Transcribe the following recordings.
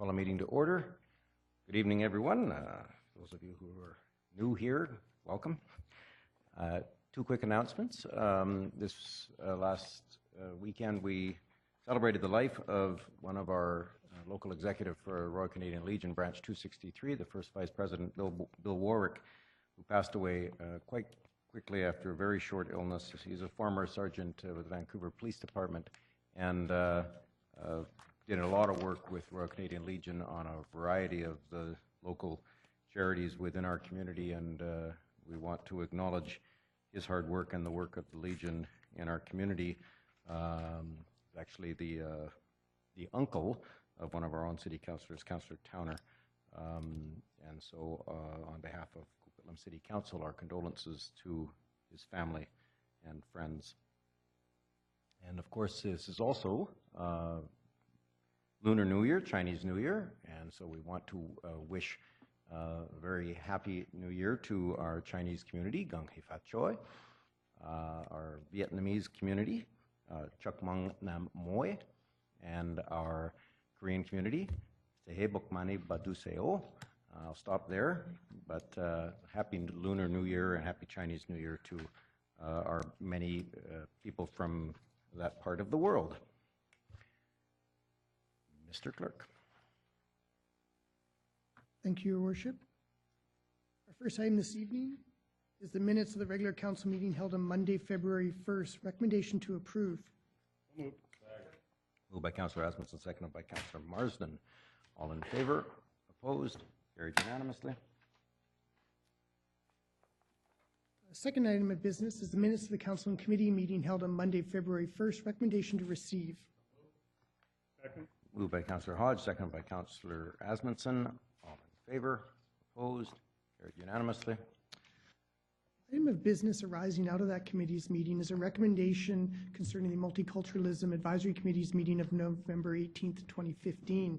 Call a meeting to order. Good evening, everyone. Those of you who are new here, welcome. Two quick announcements. This last weekend, we celebrated the life of one of our local executive for Royal Canadian Legion, Branch 263, the first Vice President, Bill Warwick, who passed away quite quickly after a very short illness. He's a former sergeant with the Vancouver Police Department and did a lot of work with Royal Canadian Legion on a variety of the local charities within our community, and we want to acknowledge his hard work and the work of the Legion in our community. Actually, the uncle of one of our own city councillors, Councillor Towner, and so on behalf of Coquitlam City Council, our condolences to his family and friends. And of course, this is also Lunar New Year, Chinese New Year, and so we want to wish a very happy New Year to our Chinese community, Gang He Fat Choi, our Vietnamese community, Chuk Mang Nam Moi, and our Korean community, Sehe Bok Mani Badu Seo. I'll stop there, but happy Lunar New Year and happy Chinese New Year to our many people from that part of the world. Mr. Clerk. Thank you, Your Worship. Our first item this evening is the minutes of the regular council meeting held on Monday, February 1st. Recommendation to approve. Moved. Moved by Councillor Asmussen, seconded by Councillor Marsden. All in favor? Opposed? Carried unanimously. The second item of business is the minutes of the council and committee meeting held on Monday, February 1st. Recommendation to receive. Second. Moved by Councillor Hodge, seconded by Councillor Asmussen. All in favor? Opposed? Carried unanimously. Item of business arising out of that committee's meeting is a recommendation concerning the Multiculturalism Advisory Committee's meeting of November 18th, 2015.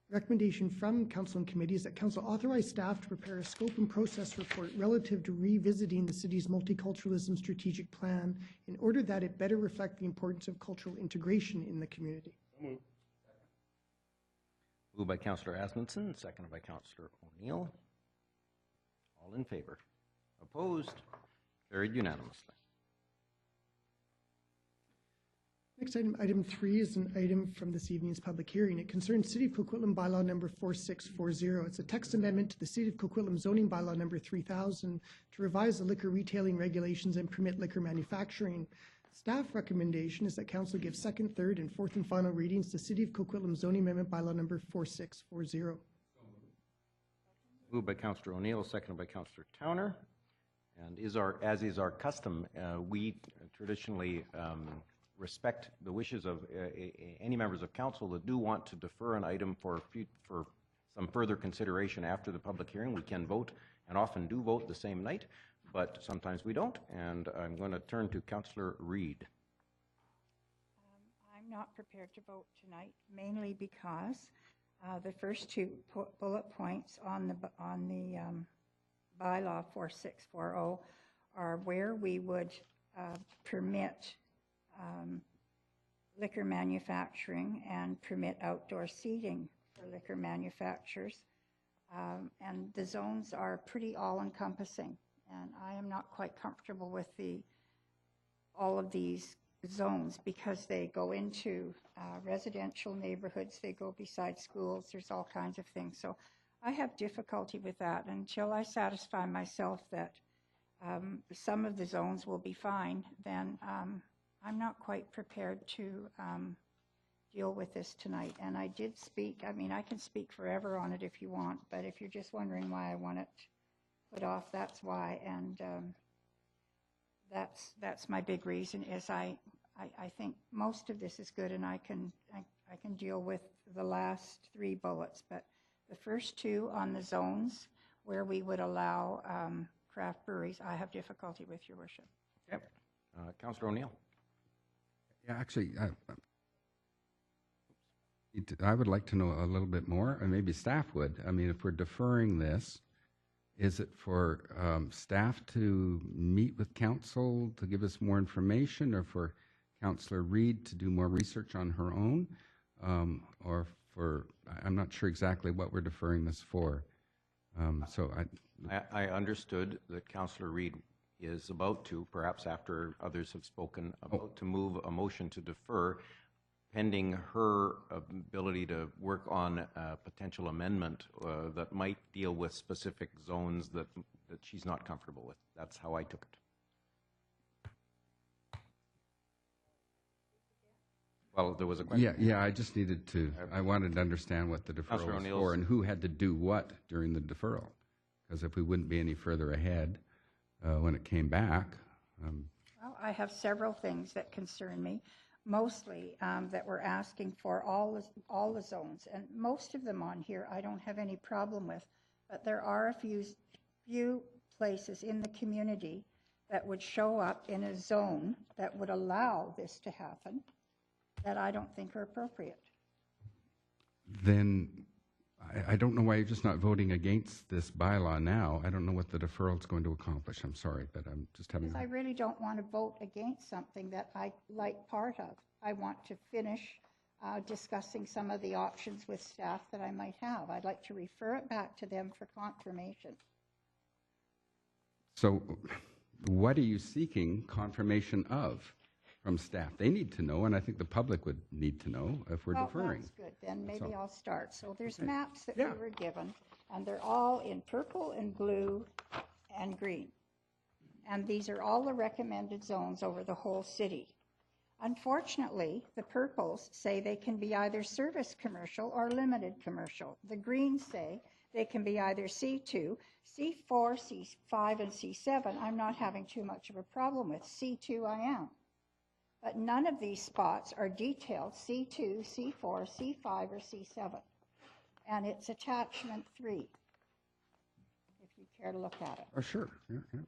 Recommendation from council and committee is that council authorize staff to prepare a scope and process report relative to revisiting the city's multiculturalism strategic plan in order that it better reflect the importance of cultural integration in the community. So moved. Moved by Councillor Asmussen, seconded by Councillor O'Neill. All in favor? Opposed? Carried unanimously. Next item, item 3, is an item from this evening's public hearing. It concerns City of Coquitlam Bylaw number 4640. It's a text amendment to the City of Coquitlam zoning bylaw number 3000 to revise the liquor retailing regulations and permit liquor manufacturing. Staff recommendation is that council give second, third, and fourth and final readings to City of Coquitlam zoning amendment bylaw number 4640. Moved by Councillor O'Neill, seconded by Councillor Towner. And as is our custom, we traditionally respect the wishes of any members of council that do want to defer an item for some further consideration after the public hearing. We can vote, and often do vote the same night, but sometimes we don't. And I'm going to turn to Councillor Reid. I'm not prepared to vote tonight, mainly because the first two bullet points on the bylaw 4640 are where we would permit liquor manufacturing and permit outdoor seating for liquor manufacturers. And the zones are pretty all-encompassing, and I am not quite comfortable with all of these zones because they go into residential neighborhoods, they go beside schools, there's all kinds of things. So I have difficulty with that until I satisfy myself that some of the zones will be fine. Then I'm not quite prepared to deal with this tonight. And I did speak, I mean, I can speak forever on it if you want, but if you're just wondering why I want it put off, that's why. And that's my big reason is I think most of this is good, and I can deal with the last 3 bullets, but the first 2 on the zones where we would allow craft breweries, I have difficulty with, Your Worship. Okay. Councillor O'Neill. Yeah, actually, I would like to know a little bit more, and maybe staff would. I mean, if we're deferring this, is it for staff to meet with council to give us more information, or for Councillor Reid to do more research on her own, or for, I'm not sure exactly what we're deferring this for. So I understood that Councillor Reid is about to, perhaps after others have spoken, about to move a motion to defer pending her ability to work on a potential amendment that might deal with specific zones that she's not comfortable with. That's how I took it. Well, there was a question. yeah, I just needed to, I wanted to understand what the deferral Councillor was O'Neill's- for and who had to do what during the deferral. Because if we wouldn't be any further ahead when it came back. Well, I have several things that concern me, mostly that we're asking for all the zones, and most of them on here I don't have any problem with, but there are a few places in the community that would show up in a zone that would allow this to happen that I don't think are appropriate. Then I don't know why you're just not voting against this bylaw now. I don't know what the deferral is going to accomplish. I'm sorry, but I'm just having... Because I really don't want to vote against something that I like part of. I want to finish discussing some of the options with staff that I might have. I'd like to refer it back to them for confirmation. So what are you seeking confirmation of from staff? They need to know, and I think the public would need to know if we're deferring. That's good. Then maybe all. I'll start. So there's Okay. maps that Yeah. we were given, and they're all in purple and blue and green. And these are all the recommended zones over the whole city. Unfortunately, the purples say they can be either service commercial or limited commercial. The greens say they can be either C2, C4, C5, and C7. I'm not having too much of a problem with. C2 I am. But none of these spots are detailed C2, C4, C5, or C7. And it's attachment 3, if you care to look at it. Oh, sure. Yeah, yeah.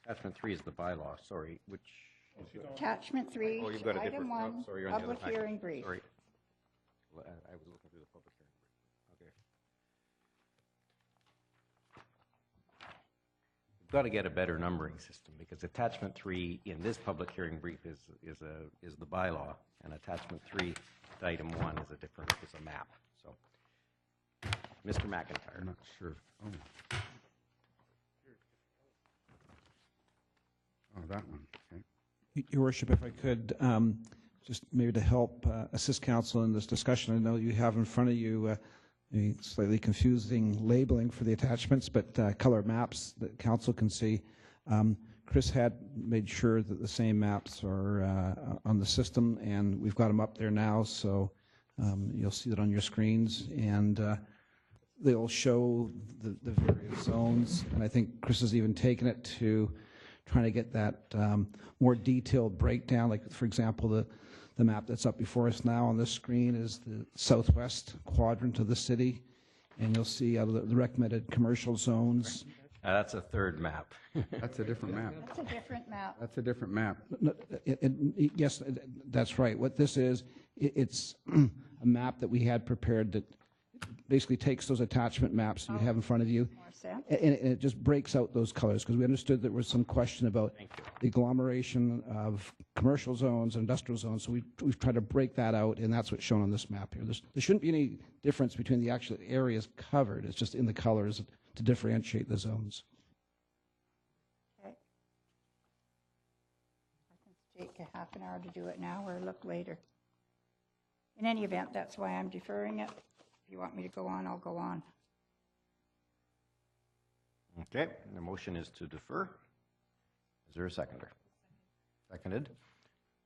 Attachment 3 is the bylaw, sorry, which... Attachment 3, Oh, you've got a item different... 1, oh, sorry, you're on the other public packet. hearing brief. Sorry. Well, I was looking through the public hearing brief. Okay. We've got to get a better numbering system because attachment 3 in this public hearing brief is the bylaw, and attachment 3 to item 1 is a map. So, Mr. McIntyre. I'm not sure. Oh. Oh, that one. Okay. Your Worship, if I could, just maybe to help assist council in this discussion, I know you have in front of you a slightly confusing labeling for the attachments, but color maps that council can see. Chris had made sure that the same maps are on the system, and we've got them up there now, so you'll see that on your screens, and they'll show the various zones, and I think Chris has even taken it to trying to get that more detailed breakdown. Like, for example, the map that's up before us now on this screen is the southwest quadrant of the city, and you'll see out of the recommended commercial zones. That's a third map. That's a different map. That's a different map. That's a different map. No, yes, that's right. What this is, it's a map that we had prepared that basically takes those attachment maps you have in front of you, More sense. and it just breaks out those colors, because we understood there was some question about the agglomeration of commercial zones and industrial zones, so we've tried to break that out, and that's what's shown on this map here. There shouldn't be any difference between the actual areas covered. It's just in the colors to differentiate the zones. Okay. I can take a half an hour to do it now or look later. In any event, that's why I'm deferring it. If you want me to go on, I'll go on. Okay, the motion is to defer. Is there a seconder? Seconded.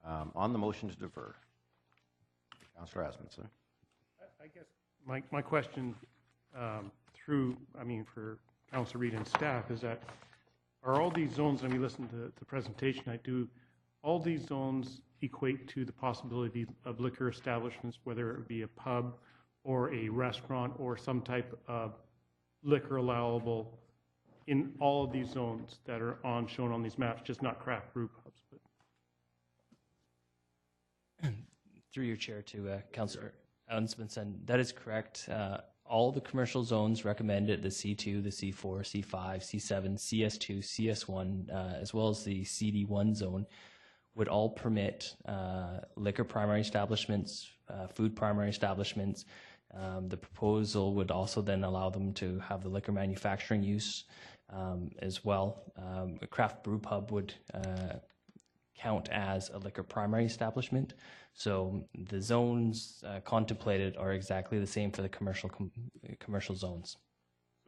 On the motion to defer, Councillor Asmussen. I guess my question for Councillor Reid and staff is that are all these zones, and we listened to the presentation, all these zones equate to the possibility of liquor establishments, whether it be a pub or a restaurant or some type of liquor allowable in all of these zones that are shown on these maps, just not craft brew pubs. But. Through your chair to Councillor Asmussen, that is correct. All the commercial zones recommended, the C2, the C4, C5, C7, CS2, CS1, as well as the CD1 zone, would all permit liquor primary establishments, food primary establishments. The proposal would also then allow them to have the liquor manufacturing use as well. A craft brew pub would count as a liquor primary establishment. So the zones contemplated are exactly the same for the commercial zones.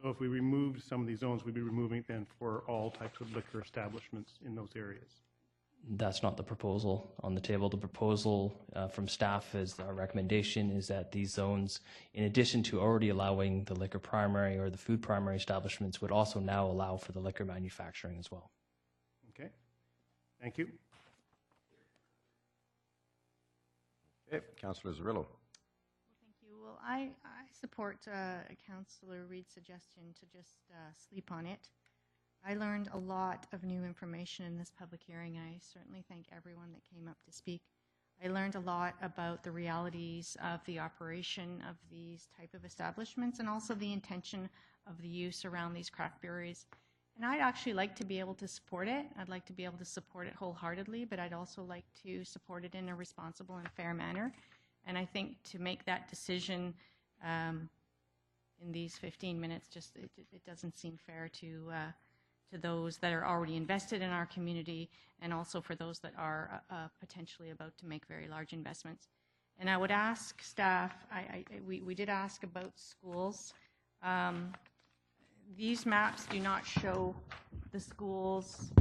So if we removed some of these zones, we'd be removing it then for all types of liquor establishments in those areas. That's not the proposal on the table. The proposal from staff is our recommendation is that these zones, in addition to already allowing the liquor primary or the food primary establishments, would also now allow for the liquor manufacturing as well. Okay, thank you. Okay, Councillor Zerillo. Thank you. Well, I support Councillor Reid's suggestion to just sleep on it. I learned a lot of new information in this public hearing. I certainly thank everyone that came up to speak. I learned a lot about the realities of the operation of these type of establishments and also the intention of the use around these craft breweries. And I'd actually like to be able to support it. I'd like to be able to support it wholeheartedly, but I'd also like to support it in a responsible and fair manner. And I think to make that decision in these 15 minutes, just it doesn't seem fair to those that are already invested in our community and also for those that are potentially about to make very large investments. And I would ask staff, we did ask about schools. These maps do not show the schools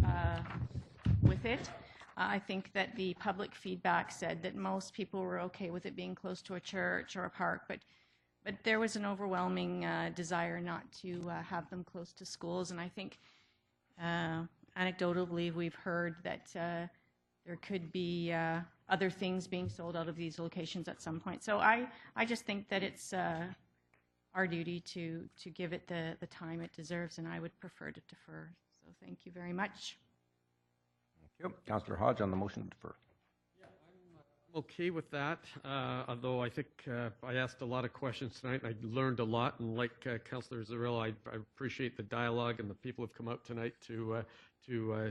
with it. I think that the public feedback said that most people were okay with it being close to a church or a park, but there was an overwhelming desire not to have them close to schools. And I think anecdotally we've heard that there could be other things being sold out of these locations at some point. So I just think that it's our duty to give it the time it deserves, and I would prefer to defer. So thank you very much. Thank you. Councillor Hodge on the motion to defer. Yeah, I'm okay with that, although I think I asked a lot of questions tonight. I learned a lot, and like Councillor Zerillo, I appreciate the dialogue and the people who have come out tonight to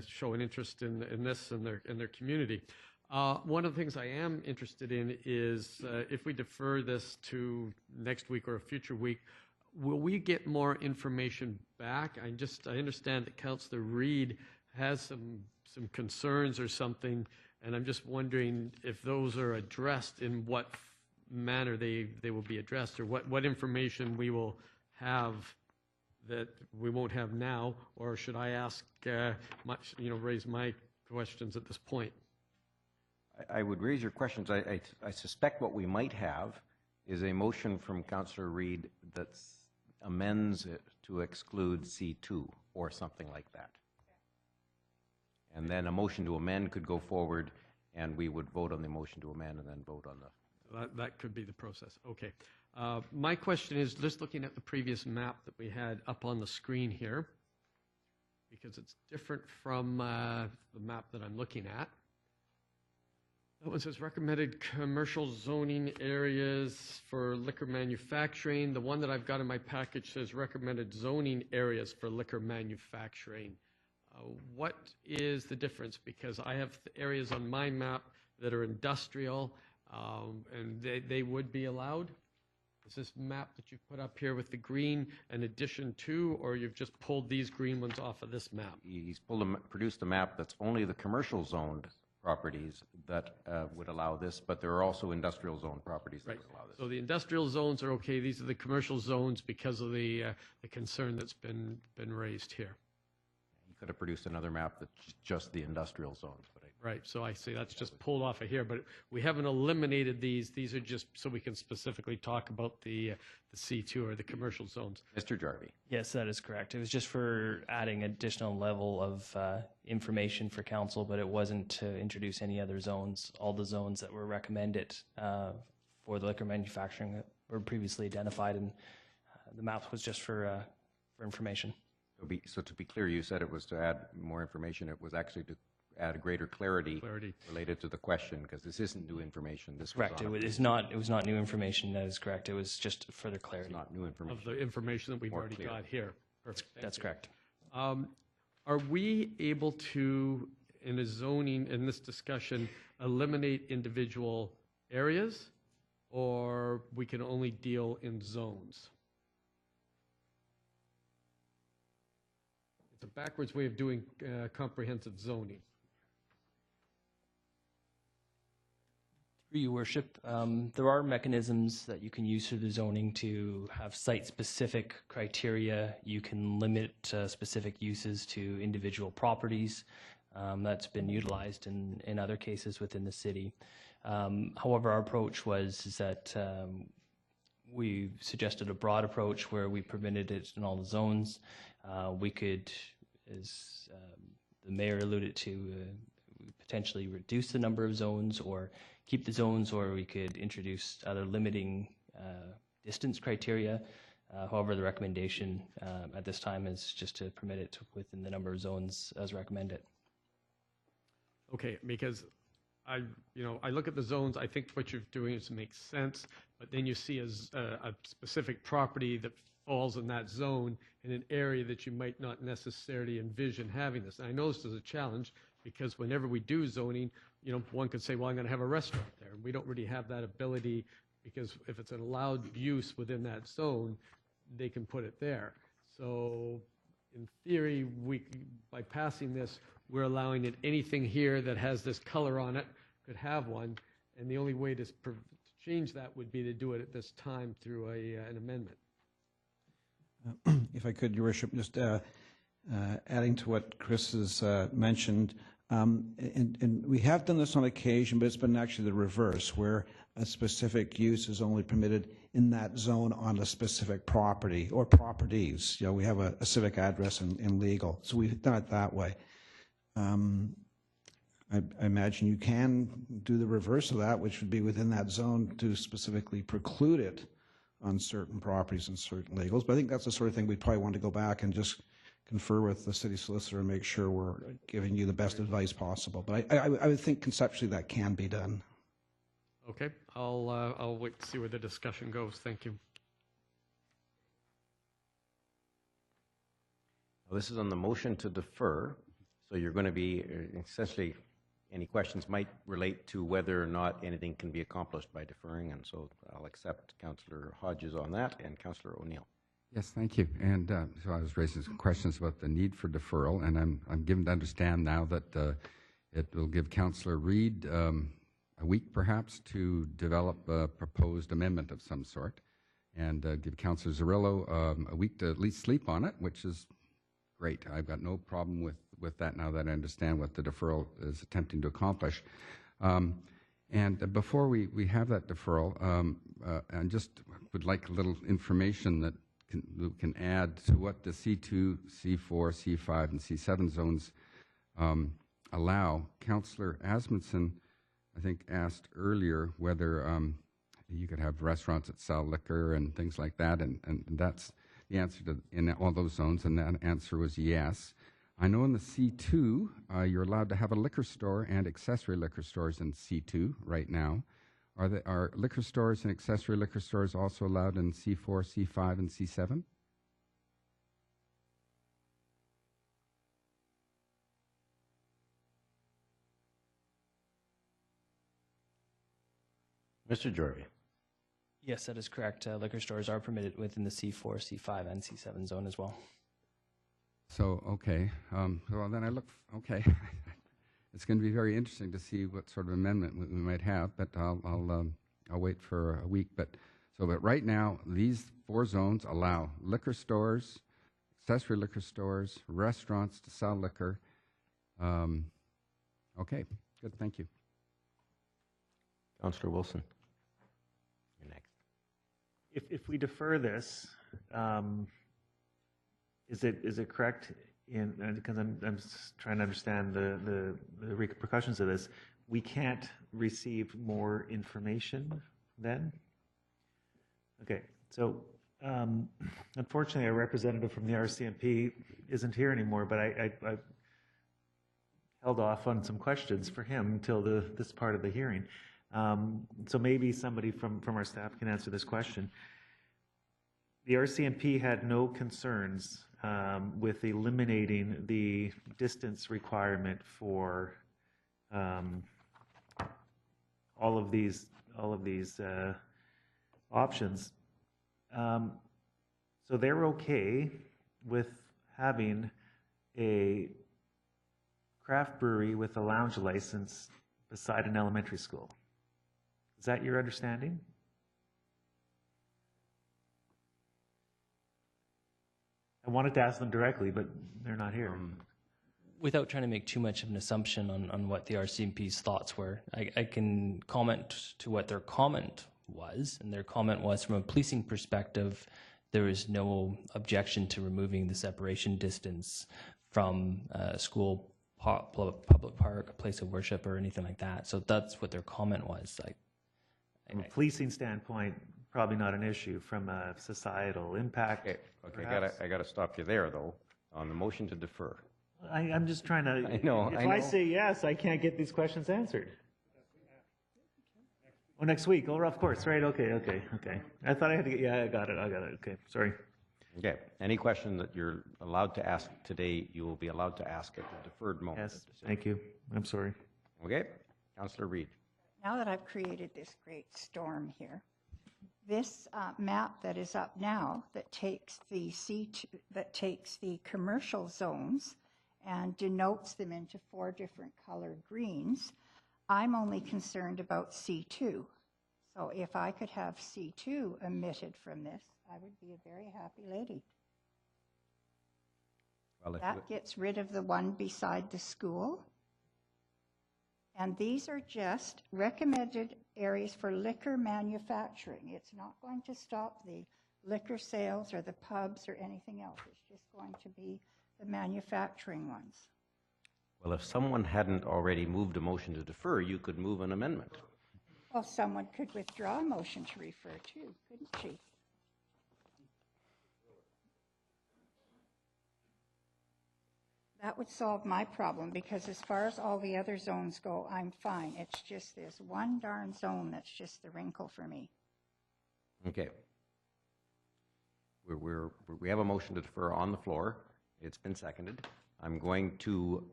show an interest in this and their community. One of the things I am interested in is if we defer this to next week or a future week, will we get more information back? I understand that Councillor Reid has some concerns or something, and I'm just wondering if those are addressed, in what manner they will be addressed, or what information we will have that we won't have now, or should I ask, raise my questions at this point? I would raise your questions. I suspect what we might have is a motion from Councillor Reid that amends it to exclude C2 or something like that. And then a motion to amend could go forward, and we would vote on the motion to amend and then vote on the... That could be the process. Okay. My question is, just looking at the previous map that we had up on the screen here, because it's different from the map that I'm looking at. That one says recommended commercial zoning areas for liquor manufacturing. The one that I've got in my package says recommended zoning areas for liquor manufacturing. What is the difference? Because I have areas on my map that are industrial, and they would be allowed. Is this map that you've put up here with the green an addition to, or you've just pulled these green ones off of this map? He's produced a map that's only the commercial zoned properties that would allow this, but there are also industrial zone properties that would allow this. So the industrial zones are okay. These are the commercial zones because of the concern that's been raised here. You could have produced another map that's just the industrial zones, but Right, so I see that's just pulled off of here, but we haven't eliminated these. These are just so we can specifically talk about the C2 or the commercial zones. Mr. Jarvie. Yes, that is correct. It was just for adding additional level of information for council, but it wasn't to introduce any other zones. All the zones that were recommended for the liquor manufacturing that were previously identified, and the map was just for information. So to be clear, you said it was to add more information. It was actually to add a greater clarity related to the question, because this isn't new information. This correct. Was it was not new information. That is correct. It was just further clarity. It's not new information. Of the information that we've already got here. Perfect. That's correct. Are we able to in a zoning, in this discussion, eliminate individual areas, or we can only deal in zones? It's a backwards way of doing comprehensive zoning. Through your worship, there are mechanisms that you can use through the zoning to have site-specific criteria. You can limit specific uses to individual properties. That's been utilized in other cases within the city. However, our approach is that we suggested a broad approach where we permitted it in all the zones. We could, as the mayor alluded to, potentially reduce the number of zones or keep the zones, or we could introduce other limiting distance criteria. However, the recommendation at this time is just to permit it within the number of zones as recommended. Okay, because I look at the zones, I think what you're doing makes sense, but then you see a specific property that falls in that zone in an area that you might not necessarily envision having this. And I know this is a challenge because whenever we do zoning, one could say, well, I'm going to have a restaurant there. We don't really have that ability because if it's an allowed use within that zone, they can put it there. So in theory, by passing this, we're allowing it, anything here that has this color on it could have one, and the only way to change that would be to do it at this time through an amendment. If I could, Your Worship, just adding to what Chris has mentioned, and we have done this on occasion, but it's been actually the reverse, where a specific use is only permitted in that zone on a specific property or properties. We have a civic address in legal, so we've done it that way. I imagine you can do the reverse of that, which would be within that zone to specifically preclude it on certain properties and certain legals. But I think that's the sort of thing we'd probably want to go back and just confer with the city solicitor and make sure we're giving you the best advice possible. But I would think conceptually that can be done. Okay, I'll wait to see where the discussion goes. Thank you. Well, this is on the motion to defer, so you're going to be essentially, any questions might relate to whether or not anything can be accomplished by deferring, and so I'll accept Councillor Hodges on that and Councillor O'Neill. Yes, thank you. And so I was raising some questions about the need for deferral, and I'm given to understand now that it will give Councillor Reid a week perhaps to develop a proposed amendment of some sort, and give Councillor Zerillo a week to at least sleep on it, which is great. I've got no problem with that now that I understand what the deferral is attempting to accomplish. And before we have that deferral, I just would like a little information that can add to what the C2, C4, C5, and C7 zones allow. Councillor Asmundson, I think, asked earlier whether you could have restaurants that sell liquor and things like that, and that's the answer to in all those zones, and that answer was yes. I know in the C2, you're allowed to have a liquor store and accessory liquor stores in C2 right now. Are liquor stores and accessory liquor stores also allowed in C4, C5, and C7? Mr. Jorvie. Yes, that is correct. Liquor stores are permitted within the C4, C5, and C7 zone as well. So, okay. Well, then I look, okay. It's going to be very interesting to see what sort of amendment we might have, but I'll wait for a week. But right now, these 4 zones allow liquor stores, accessory liquor stores, restaurants to sell liquor. Okay, good, thank you. Councillor Wilson. You're next. If we defer this, is it correct in, because I'm just trying to understand the repercussions of this, we can't receive more information then? Okay, so unfortunately a representative from the RCMP isn't here anymore, but I held off on some questions for him until this part of the hearing. So maybe somebody from our staff can answer this question. The RCMP had no concerns with eliminating the distance requirement for all of these options. So they're okay with having a craft brewery with a lounge license beside an elementary school. Is that your understanding? I wanted to ask them directly, but they're not here. Without trying to make too much of an assumption on what the RCMP's thoughts were, I can comment to what their comment was, and their comment was, from a policing perspective, there is no objection to removing the separation distance from a school, public park, place of worship, or anything like that. So that's what their comment was. From a policing standpoint, probably not an issue. From a societal impact, Okay, I got to stop you there, though, on the motion to defer. I'm just trying to. I know. If I say yes, I can't get these questions answered. Oh, next week. Oh, of course. Right. Okay. I thought I had to get. Yeah, I got it. Okay. Sorry. Okay. Any question that you're allowed to ask today, you will be allowed to ask at the deferred moment. Yes. Thank you. I'm sorry. Okay. Councillor Reid. Now that I've created this great storm here, this map that is up now that takes the C2, that takes the commercial zones and denotes them into 4 different colored greens, I'm only concerned about C2. So if I could have C2 omitted from this, I would be a very happy lady. Well, That gets rid of the one beside the school. And these are just recommended areas for liquor manufacturing. It's not going to stop the liquor sales or the pubs or anything else. It's just going to be the manufacturing ones. Well, if someone hadn't already moved a motion to defer, you could move an amendment. Well, someone could withdraw a motion to refer too, couldn't she? That would solve my problem, because as far as all the other zones go, I'm fine. It's just this one darn zone that's just the wrinkle for me. Okay. We have a motion to defer on the floor. It's been seconded. I'm going to,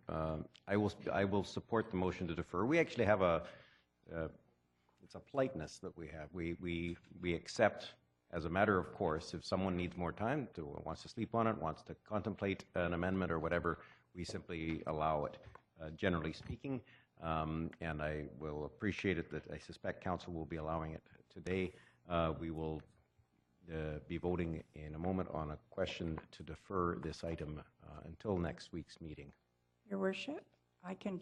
I will support the motion to defer. We actually have it's a politeness that we have. We accept, as a matter of course, if someone needs more time, wants to sleep on it, wants to contemplate an amendment or whatever, we simply allow it, generally speaking. And I will appreciate it that I suspect council will be allowing it today. We will be voting in a moment on a question to defer this item until next week's meeting. Your Worship, I can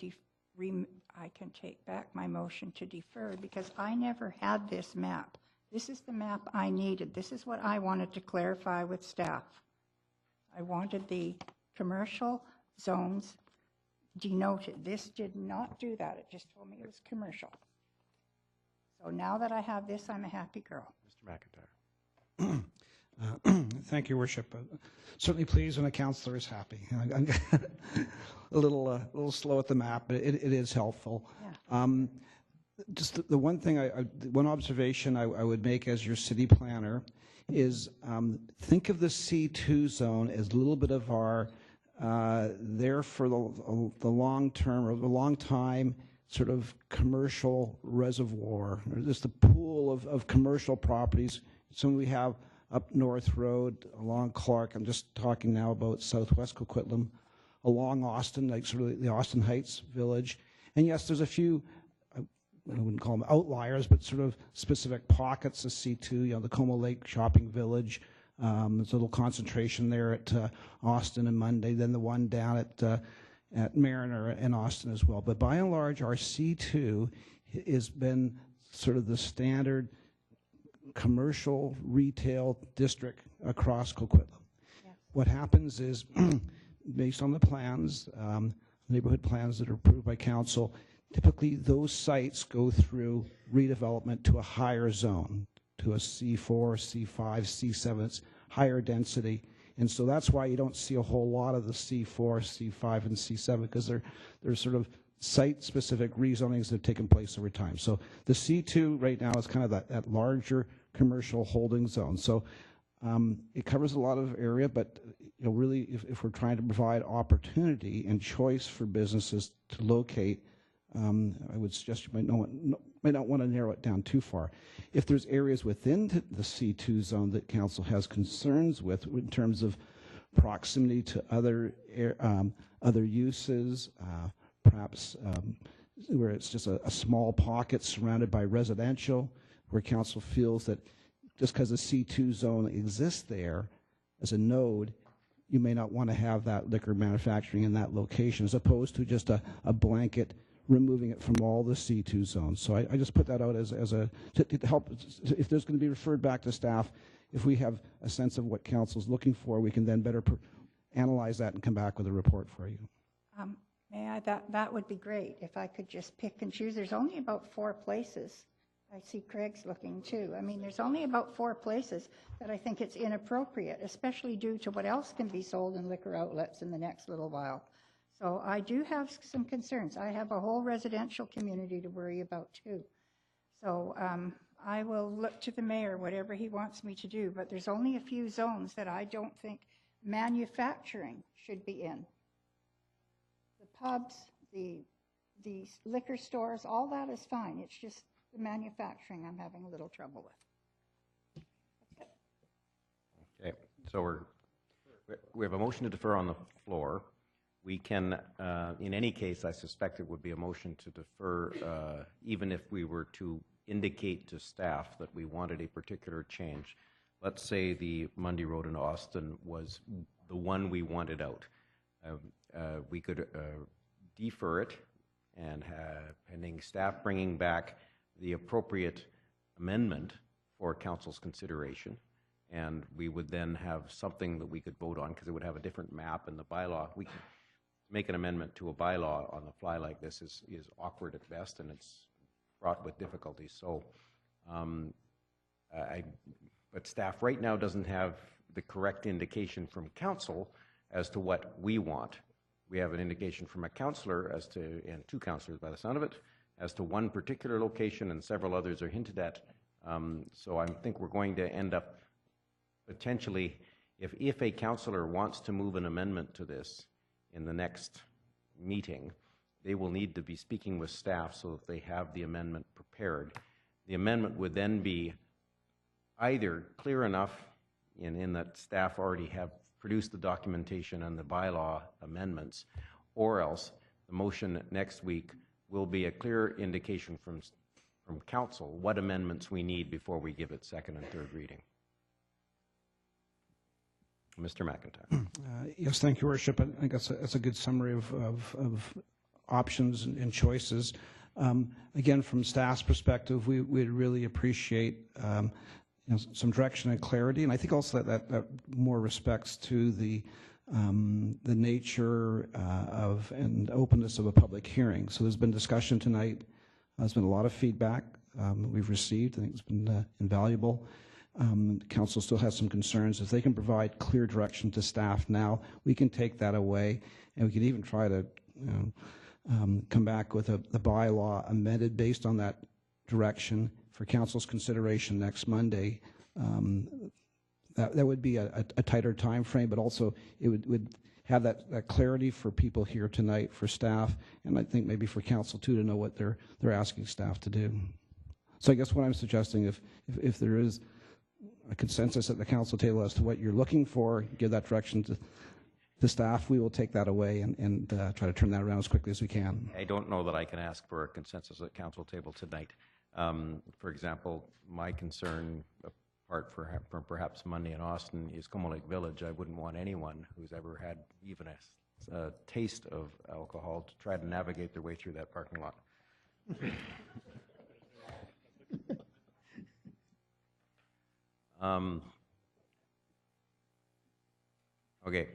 take back my motion to defer, because I never had this map. This is the map I needed. This is what I wanted to clarify with staff. I wanted the commercial zones denoted. This did not do that. It just told me it was commercial. So now that I have this, I'm a happy girl. Mr. McIntyre. Thank you, Worship. Certainly pleased when a councillor is happy. I'm a little slow at the map, but it is helpful. Yeah. Just the one thing, one observation I would make as your city planner is think of the C2 zone as a little bit of our there for the long term or the long time sort of commercial reservoir, or just the pool of commercial properties. So we have up North Road, along Clark, I'm just talking now about southwest Coquitlam, along Austin, like sort of the Austin Heights Village. And yes, there's a few, I wouldn't call them outliers, but sort of specific pockets of C2, the Como Lake Shopping Village. There's a little concentration there at Austin and Monday, then the one down at Mariner and Austin as well. But by and large, our C2 has been sort of the standard commercial retail district across Coquitlam. Yes. What happens is, based on the plans, neighborhood plans that are approved by council, typically those sites go through redevelopment to a higher zone, to a C4, C5, C7, it's higher density. And so that's why you don't see a whole lot of the C4, C5, and C7, because they're sort of site-specific rezonings that have taken place over time. So the C2 right now is kind of that larger commercial holding zone. So It covers a lot of area, but really, if we're trying to provide opportunity and choice for businesses to locate, I would suggest you might not want to narrow it down too far. If there's areas within the C2 zone that council has concerns with in terms of proximity to other uses, perhaps where it's just a small pocket surrounded by residential, where council feels that just because the C2 zone exists there as a node, you may not want to have that liquor manufacturing in that location, as opposed to just a blanket removing it from all the C2 zones. So I just put that out as to help, if there's going to be referred back to staff, if we have a sense of what council's looking for, we can then better analyze that and come back with a report for you. May I? That would be great if I could just pick and choose. There's only about 4 places. I see Craig's looking too. I mean, there's only about 4 places that I think it's inappropriate, especially due to what else can be sold in liquor outlets in the next little while. So I do have some concerns. I have a whole residential community to worry about too. So I will look to the mayor, whatever he wants me to do, but there's only a few zones that I don't think manufacturing should be in. The pubs, the liquor stores, all that is fine. It's just the manufacturing I'm having a little trouble with. Okay, so we have a motion to defer on the floor. We can, in any case, I suspect it would be a motion to defer, even if we were to indicate to staff that we wanted a particular change. Let's say the Mundy Road in Austin was the one we wanted out. We could defer it and pending staff bringing back the appropriate amendment for council's consideration. And we would then have something that we could vote on because it would have a different map in the bylaw. We can make an amendment to a bylaw on the fly like this is awkward at best, and it's fraught with difficulties. So, but staff right now doesn't have the correct indication from council as to what we want. We have an indication from a councillor as to, and 2 councillors by the sound of it, as to one particular location, and several others are hinted at. So I think we're going to end up potentially, if a councillor wants to move an amendment to this in the next meeting, they will need to be speaking with staff so that they have the amendment prepared. The amendment would then be either clear enough in that staff already have produced the documentation and the bylaw amendments, or else the motion next week will be a clear indication from council what amendments we need before we give it second and third reading. Mr. McIntyre. Yes, thank you, Worship. I think that's a good summary of options and choices. Again, from staff's perspective, we'd really appreciate some direction and clarity, and I think also that more respects to the nature of and openness of a public hearing. So there's been discussion tonight. There's been a lot of feedback we've received. I think it's been invaluable. Council still has some concerns. If they can provide clear direction to staff now, we can take that away, and we can even try to come back with the bylaw amended based on that direction for council's consideration next Monday. That would be a tighter time frame, but also it would have that clarity for people here tonight, for staff, and I think maybe for council too, to know what they're asking staff to do. So I guess what I'm suggesting, if there is a consensus at the council table as to what you're looking for, give that direction to staff, we will take that away and try to turn that around as quickly as we can. I don't know that I can ask for a consensus at council table tonight. For example, my concern, apart from perhaps Mundy and Austin, is Como Lake Village. I wouldn't want anyone who's ever had even a taste of alcohol to try to navigate their way through that parking lot. Okay,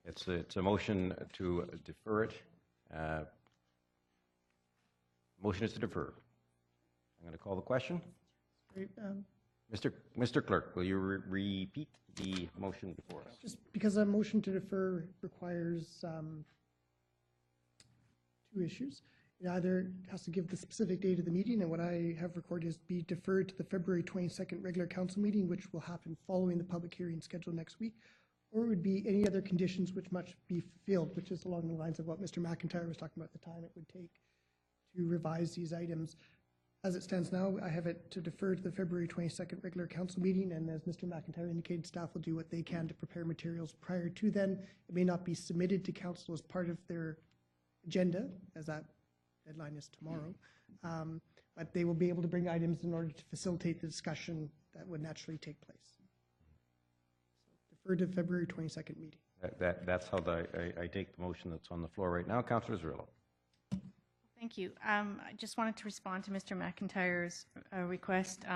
it's a motion to defer it. Motion is to defer. I'm going to call the question. Great. Mr. Clerk, will you repeat the motion before us? Just because a motion to defer requires 2 issues. It either has to give the specific date of the meeting, and what I have recorded is be deferred to the February 22nd regular council meeting, which will happen following the public hearing scheduled next week, or it would be any other conditions which must be fulfilled, which is along the lines of what Mr. McIntyre was talking about, the time it would take to revise these items. As it stands now, I have it to defer to the February 22nd regular council meeting, and as Mr. McIntyre indicated, staff will do what they can to prepare materials prior to then. It may not be submitted to council as part of their agenda, as that deadline is tomorrow, but they will be able to bring items in order to facilitate the discussion that would naturally take place. So defer to February 22nd meeting. That's how I take the motion that's on the floor right now. Councillor Zerillo. Thank you. I just wanted to respond to Mr. McIntyre's request.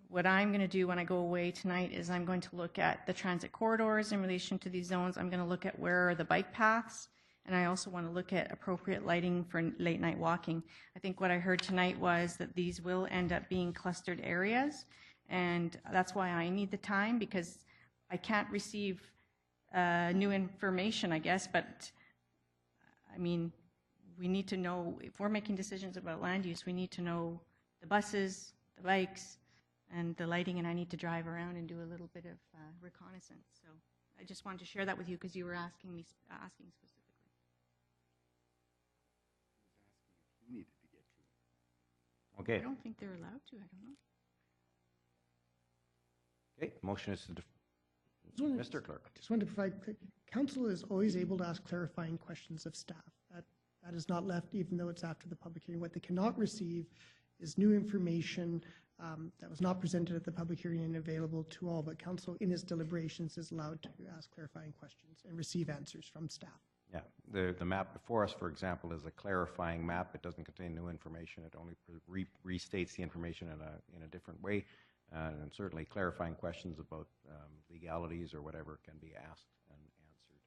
What I'm going to do when I go away tonight is I'm going to look at the transit corridors in relation to these zones. I'm going to look at where are the bike paths, and I also want to look at appropriate lighting for late night walking. I think what I heard tonight was that these will end up being clustered areas, and that's why I need the time, because I can't receive new information, I guess, but I mean, we need to know, if we're making decisions about land use, we need to know the buses, the bikes, and the lighting, and I need to drive around and do a little bit of reconnaissance. So I just wanted to share that with you because you were asking specifically. Okay. I don't think they're allowed to. I don't know. Okay. Motion is to Mr. Clerk. Just wanted to provide, council is always able to ask clarifying questions of staff. That is not left, even though it's after the public hearing. What they cannot receive is new information that was not presented at the public hearing and available to all, but council in its deliberations is allowed to ask clarifying questions and receive answers from staff. Yeah, the map before us, for example, is a clarifying map. It doesn't contain new information. It only restates the information in a different way. And certainly clarifying questions about legalities or whatever can be asked and answered.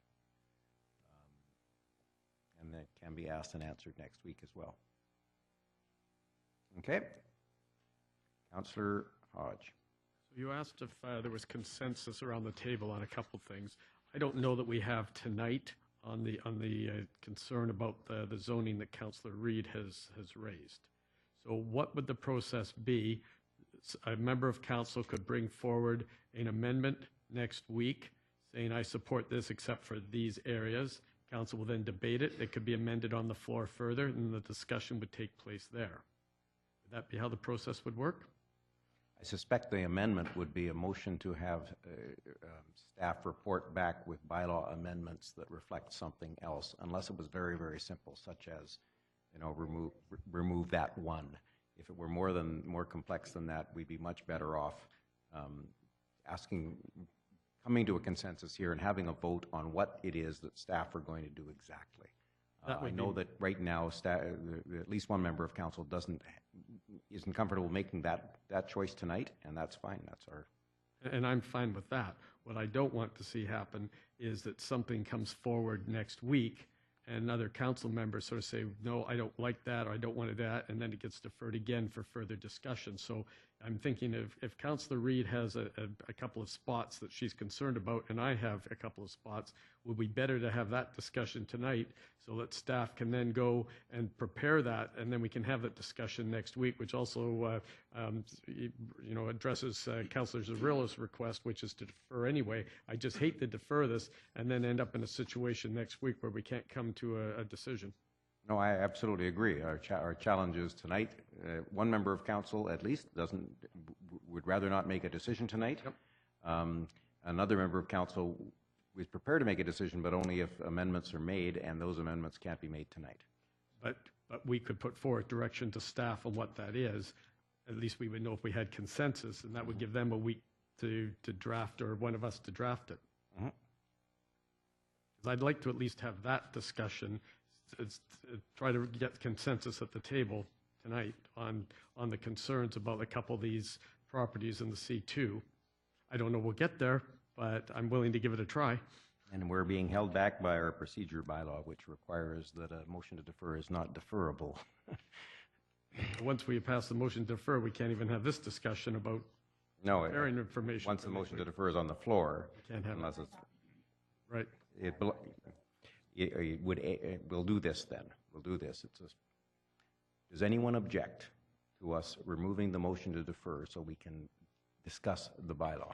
And that can be asked and answered next week as well. Okay. Councillor Hodge. So you asked if there was consensus around the table on a couple things. I don't know that we have tonight on the concern about the zoning that Councillor Reid has raised. So what would the process be? A member of council could bring forward an amendment next week saying, I support this except for these areas. Council will then debate it. It could be amended on the floor further, and the discussion would take place there. Would that be how the process would work? I suspect the amendment would be a motion to have staff report back with bylaw amendments that reflect something else, unless it was very, very simple, such as, you know, remove that one. If it were more complex than that, we'd be much better off coming to a consensus here and having a vote on what it is that staff are going to do exactly. I know that right now, at least one member of council isn't comfortable making that choice tonight, and that's fine. That's our. And I'm fine with that. What I don't want to see happen is that something comes forward next week and other council members sort of say, no, I don't like that, or I don't want that, and then it gets deferred again for further discussion. So I'm thinking if Councillor Reid has a couple of spots that she's concerned about, and I have a couple of spots, would be better to have that discussion tonight so that staff can then go and prepare that, and then we can have that discussion next week, which also addresses Councillor Zerillo's request, which is to defer anyway. I just hate to defer this and then end up in a situation next week where we can't come to a decision. No, I absolutely agree. Our challenge is tonight. One member of council, at least, would rather not make a decision tonight. Yep. Another member of council is prepared to make a decision, but only if amendments are made, and those amendments can't be made tonight. But we could put forward direction to staff on what that is. At least we would know if we had consensus, and that would give them a week to draft, or one of us to draft it. Mm-hmm. I'd like to at least have that discussion. Try to get consensus at the table tonight on the concerns about a couple of these properties in the C2. I don't know we'll get there, but I'm willing to give it a try. And we're being held back by our procedure bylaw, which requires that a motion to defer is not deferrable. Once we pass the motion to defer, we can't even have this discussion about sharing information. Once the motion to defer is on the floor, can't have unless it's right. We'll do this then. we'll do this. Does anyone object to us removing the motion to defer so we can discuss the bylaw?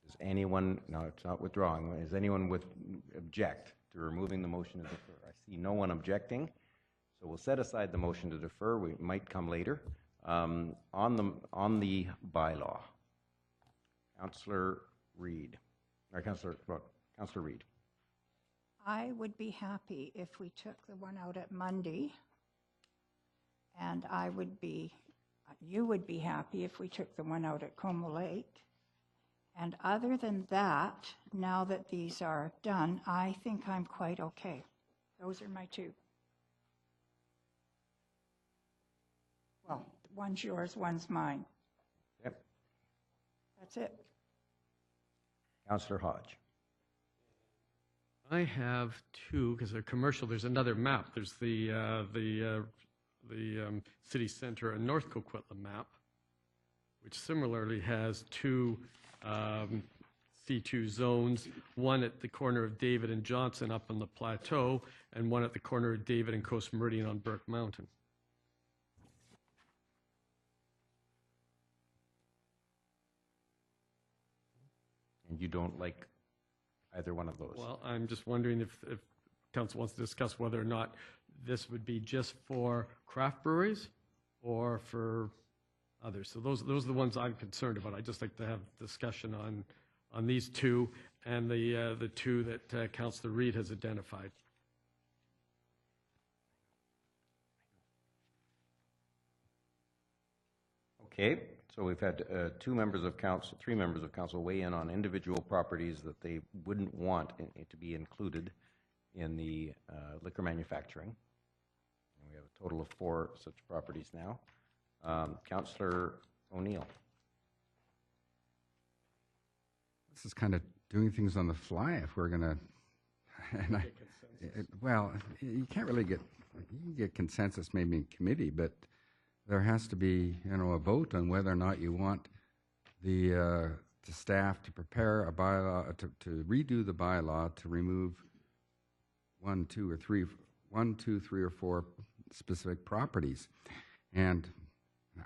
Does anyone, no, it's not withdrawing, does anyone object to removing the motion to defer? I see no one objecting, so we'll set aside the motion to defer. We might come later. On the bylaw, Councillor Reid, or Councillor Reid. I would be happy if we took the one out at Monday, and you would be happy if we took the one out at Como Lake. And other than that, now that these are done, I think I'm quite okay. Those are my two. Well, one's yours, one's mine. Yep. That's it. Councillor Hodge. I have two, because they're commercial. There's another map. There's the city center and North Coquitlam map, which similarly has two C2 zones, one at the corner of David and Johnson up on the plateau, and one at the corner of David and Coast Meridian on Burke Mountain. And you don't like either one of those? Well, I'm just wondering if council wants to discuss whether or not this would be just for craft breweries or for others. So those are the ones I'm concerned about. I'd just like to have discussion on these two and the two that Councillor Reid has identified. Okay, so we've had three members of council weigh in on individual properties that they wouldn't want it to be included in the liquor manufacturing. And we have a total of 4 such properties now. Councillor O'Neill. This is kind of doing things on the fly if we're going to, well, you can't really you can get consensus maybe in committee, but there has to be, a vote on whether or not you want the staff to prepare a bylaw, to redo the bylaw to remove 1, 2, 3, or 4 specific properties. And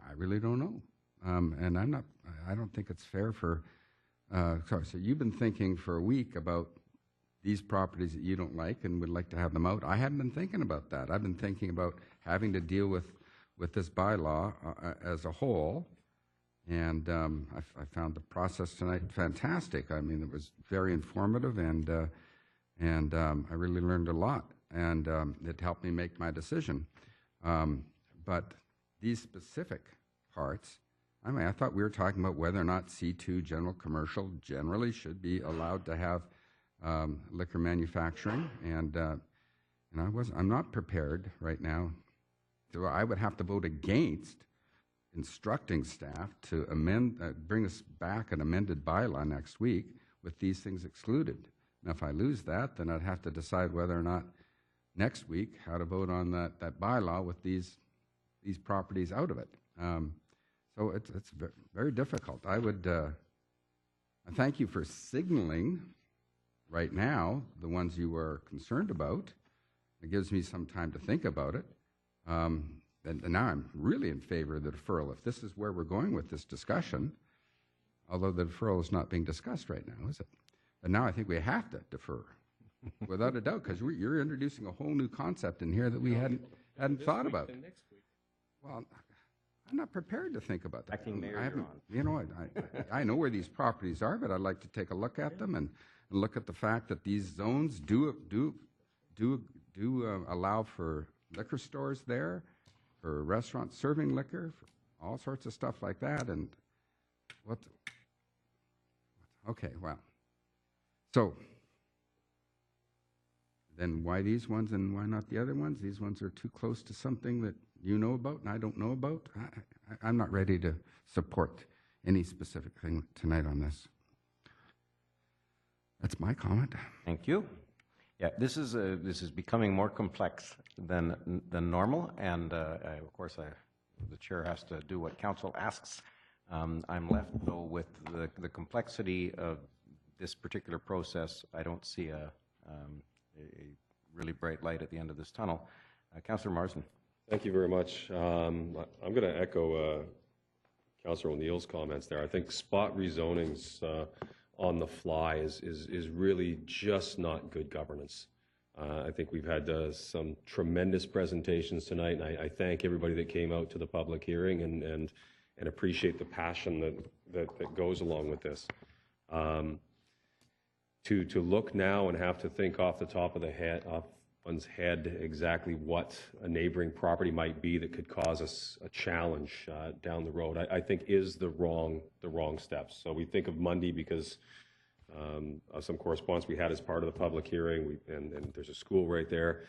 I really don't know. And I don't think it's fair for, so you've been thinking for a week about these properties that you don't like and would like to have them out. I haven't been thinking about that. I've been thinking about having to deal with this bylaw as a whole. And I found the process tonight fantastic. I mean, it was very informative, and I really learned a lot, and it helped me make my decision. But these specific parts, I thought we were talking about whether or not C2 general commercial generally should be allowed to have liquor manufacturing, and I'm not prepared right now. So I would have to vote against instructing staff to bring us back an amended bylaw next week with these things excluded. Now, if I lose that, then I'd have to decide whether or not next week how to vote on that bylaw with these properties out of it. So it's very difficult. I would thank you for signaling right now the ones you are concerned about. It gives me some time to think about it. And now I'm really in favor of the deferral. If this is where we're going with this discussion, although the deferral is not being discussed right now, is it? But now I think we have to defer, without a doubt, because you're introducing a whole new concept in here that we hadn't thought about. Next week. Well, I'm not prepared to think about that. Acting Mayor, I haven't, I know where these properties are, but I'd like to take a look at them and look at the fact that these zones do allow for liquor stores there, for restaurants serving liquor, for all sorts of stuff like that. And okay, well. So then why these ones and why not the other ones? These ones are too close to something that you know about and I don't know about. I'm not ready to support any specific thing tonight on this. That's my comment. Thank you. Yeah, this is becoming more complex than normal, and of course, the chair has to do what council asks. I'm left though with the complexity of this particular process. I don't see a really bright light at the end of this tunnel. Councillor Marsden. Thank you very much. I'm going to echo Councillor O'Neill's comments there. I think spot rezonings on the fly is really just not good governance. I think we've had some tremendous presentations tonight, and I thank everybody that came out to the public hearing and appreciate the passion that goes along with this. To look now and have to think off the top of one's head exactly what a neighboring property might be that could cause us a challenge down the road, I think is the wrong steps. So we think of Mundy because of some correspondence we had as part of the public hearing, and there's a school right there.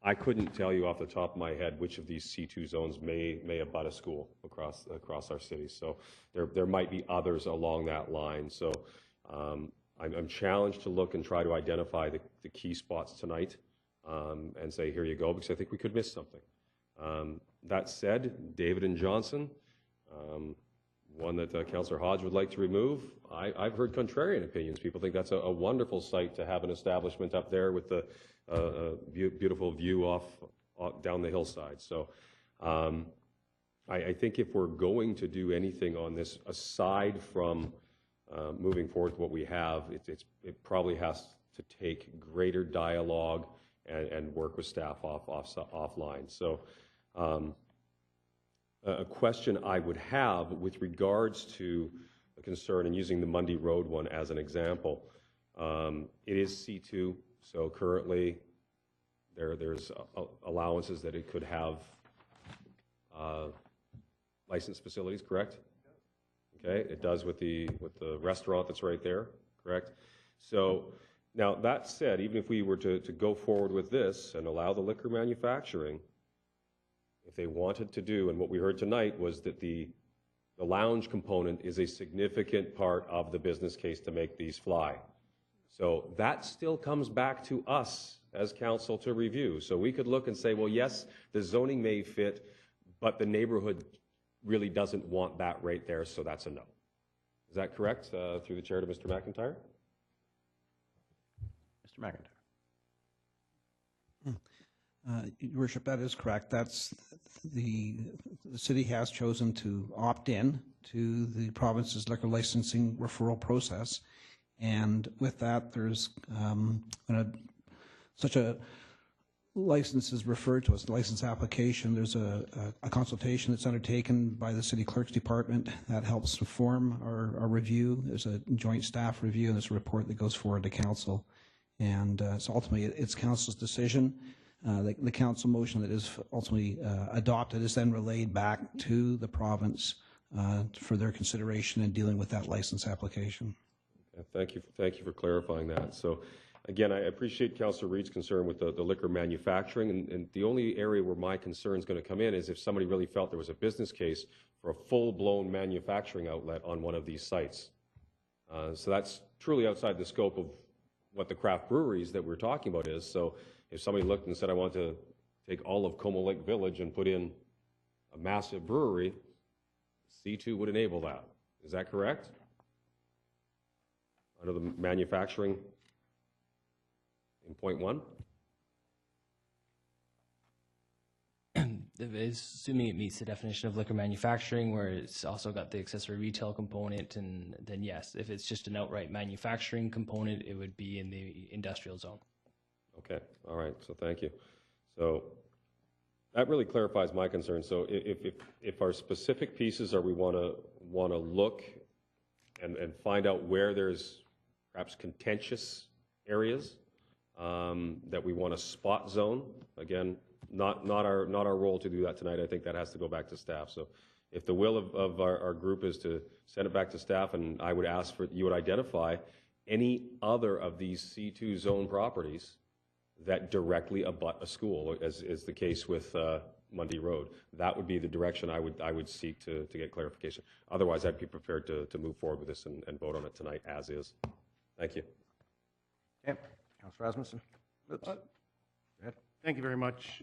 I couldn't tell you off the top of my head which of these C2 zones may abut a school across our city. So there might be others along that line. So I'm challenged to look and try to identify the key spots tonight and say, here you go, because I think we could miss something. That said, David and Johnson, one that Councillor Hodge would like to remove, I've heard contrarian opinions. People think that's a wonderful site to have an establishment up there with the beautiful view off down the hillside. So I think if we're going to do anything on this, aside from moving forward with what we have, it probably has to take greater dialogue and work with staff offline. So a question I would have with regards to a concern, and using the Mundy Road one as an example, it is C2, so currently there's allowances that it could have licensed facilities, correct? Okay, it does with the restaurant that's right there, correct? So now that said, even if we were to go forward with this and allow the liquor manufacturing, if they wanted to do, and what we heard tonight was that the lounge component is a significant part of the business case to make these fly. So that still comes back to us as council to review. So we could look and say, well, yes, the zoning may fit, but the neighborhood really doesn't want that right there, so that's a no. Is that correct? Through the chair to Mr. McIntyre? Mr. McIntyre. Your Worship, that is correct. That's the city has chosen to opt in to the province's liquor licensing referral process, and with that, there's such a license is referred to as a license application. There's a consultation that's undertaken by the city clerk's department that helps inform our review. There's a joint staff review, and there's a report that goes forward to council, and so ultimately it's council's decision. The council motion that is ultimately adopted is then relayed back to the province for their consideration in dealing with that license application. Thank you for clarifying that. So again, I appreciate Councillor Reid's concern with the liquor manufacturing, and the only area where my concern is going to come in is if somebody really felt there was a business case for a full-blown manufacturing outlet on one of these sites. So that's truly outside the scope of what the craft breweries that we're talking about is. So if somebody looked and said, I want to take all of Como Lake Village and put in a massive brewery, C2 would enable that. Is that correct? Under the manufacturing in point 1? Assuming it meets the definition of liquor manufacturing, where it's also got the accessory retail component, and then yes, if it's just an outright manufacturing component, it would be in the industrial zone. Okay, all right, so thank you. So that really clarifies my concern. So if our specific pieces are we want to look and find out where there's perhaps contentious areas that we want to spot zone, again, not our role to do that tonight. I think that has to go back to staff. So if the will of our group is to send it back to staff, and I would ask for you would identify any other of these C2 zone properties that directly abut a school, as is the case with Mundy Road. That would be the direction I would seek to get clarification. Otherwise, I'd be prepared to move forward with this and vote on it tonight as is. Thank you. Okay, Councillor Rasmussen. Oops. Go ahead. Thank you very much.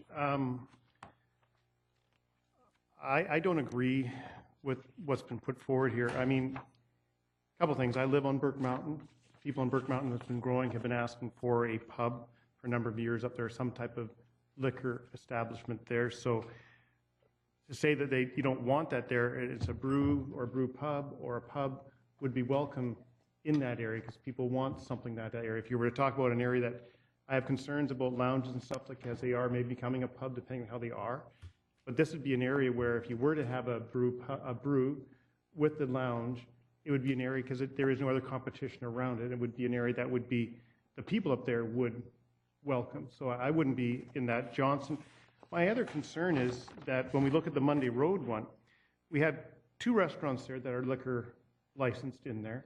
I don't agree with what's been put forward here. I mean, a couple things. I live on Burke Mountain. People on Burke Mountain that's been growing have been asking for a pub for a number of years up there, some type of liquor establishment there. So to say that you don't want that there, it's a brew or brew pub or a pub would be welcome in that area because people want something in that area. If you were to talk about an area that I have concerns about lounges and stuff like as they are, maybe becoming a pub depending on how they are. But this would be an area where if you were to have a brew with the lounge, it would be an area because there is no other competition around it. It would be an area that would be, the people up there would welcome. So I wouldn't be in that. Johnson, my other concern is that when we look at the Monday Road one, we had 2 restaurants there that are liquor licensed in there.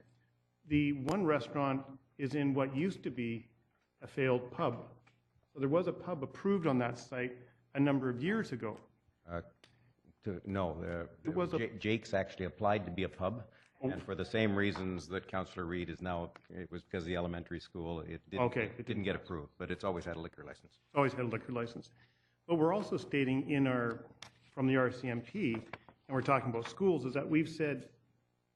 The one restaurant is in what used to be a failed pub. So there was a pub approved on that site a number of years ago. Jake's actually applied to be a pub, and for the same reasons that Councillor Reid is now, it was because of the elementary school, it didn't get approved, but it's always had a liquor license. Always had a liquor license. But we're also stating from the RCMP, and we're talking about schools, is that we've said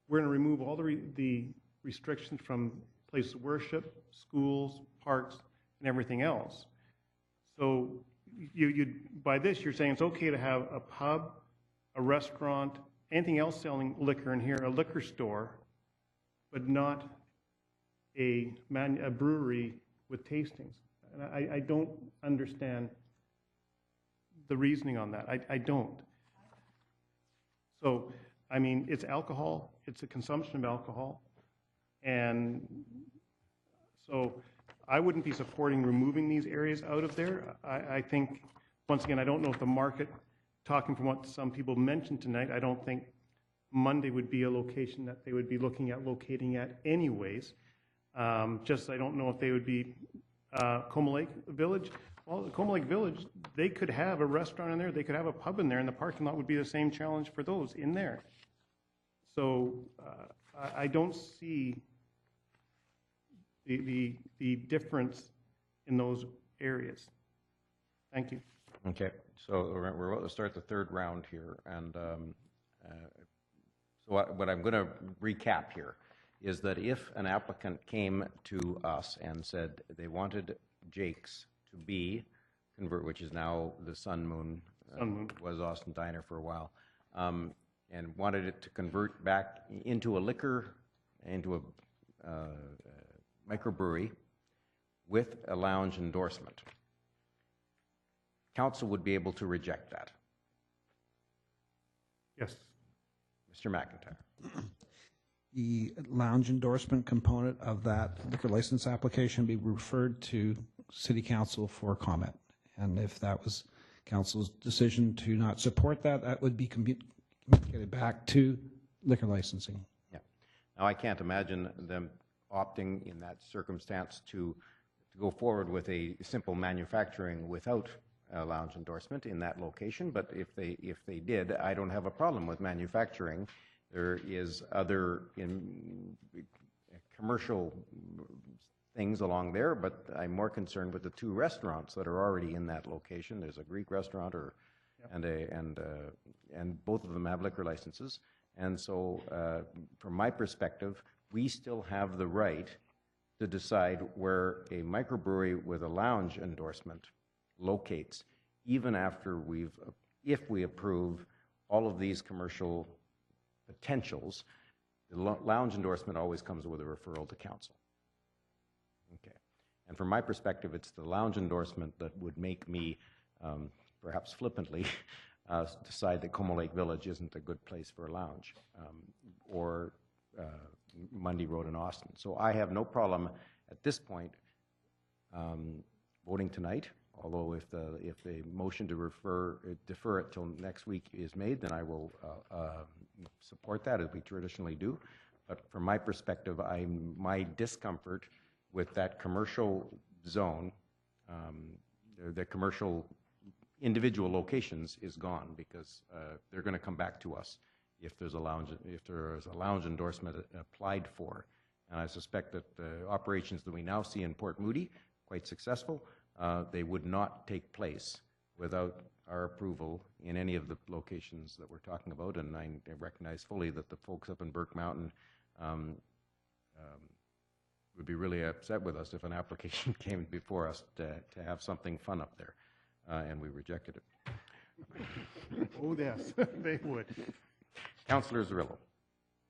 we're going to remove all the restrictions from places of worship, schools, parks, and everything else. So by this, you're saying it's okay to have a pub, a restaurant, anything else selling liquor in here, a liquor store, but not a brewery with tastings. And I don't understand the reasoning on that. I don't. So, I mean, it's alcohol. It's a consumption of alcohol. And so I wouldn't be supporting removing these areas out of there. I think, once again, I don't know if the market, talking from what some people mentioned tonight, I don't think Monday would be a location that they would be looking at locating at anyways. Just I don't know if they would be Coma Lake Village. Well, Coma Lake Village, they could have a restaurant in there, they could have a pub in there, and the parking lot would be the same challenge for those in there. So I don't see the difference in those areas. Thank you. Okay, so we're about to start the 3rd round here, and so what I'm going to recap here is that if an applicant came to us and said they wanted Jake's to be which is now the Sun Moon, was Austin Diner for a while, and wanted it to convert back into a liquor, into a microbrewery with a lounge endorsement, Council would be able to reject that. Yes. Mr. McIntyre. The lounge endorsement component of that liquor license application be referred to City Council for comment. And if that was Council's decision to not support that, that would be communicated back to liquor licensing. Yeah. Now, I can't imagine them opting in that circumstance to go forward with a simple manufacturing without a lounge endorsement in that location, but if they did, I don't have a problem with manufacturing. There is other commercial things along there, but I'm more concerned with the 2 restaurants that are already in that location. There's a Greek restaurant and both of them have liquor licenses. And so from my perspective, we still have the right to decide where a microbrewery with a lounge endorsement locates, even after if we approve all of these commercial potentials. The lounge endorsement always comes with a referral to Council. Okay. And from my perspective, it's the lounge endorsement that would make me, perhaps flippantly, decide that Coma Lake Village isn't a good place for a lounge, or Mundy Road in Austin. So I have no problem at this point voting tonight. Although if the motion to defer it till next week is made, then I will support that as we traditionally do. But from my perspective, my discomfort with that commercial zone, the commercial individual locations is gone, because they're going to come back to us if there is a lounge endorsement applied for. And I suspect that the operations that we now see in Port Moody, quite successful, they would not take place without our approval in any of the locations that we're talking about. And I recognize fully that the folks up in Burke Mountain would be really upset with us if an application came before us to have something fun up there, and we rejected it. Oh, yes, they would. Councillor Zerillo.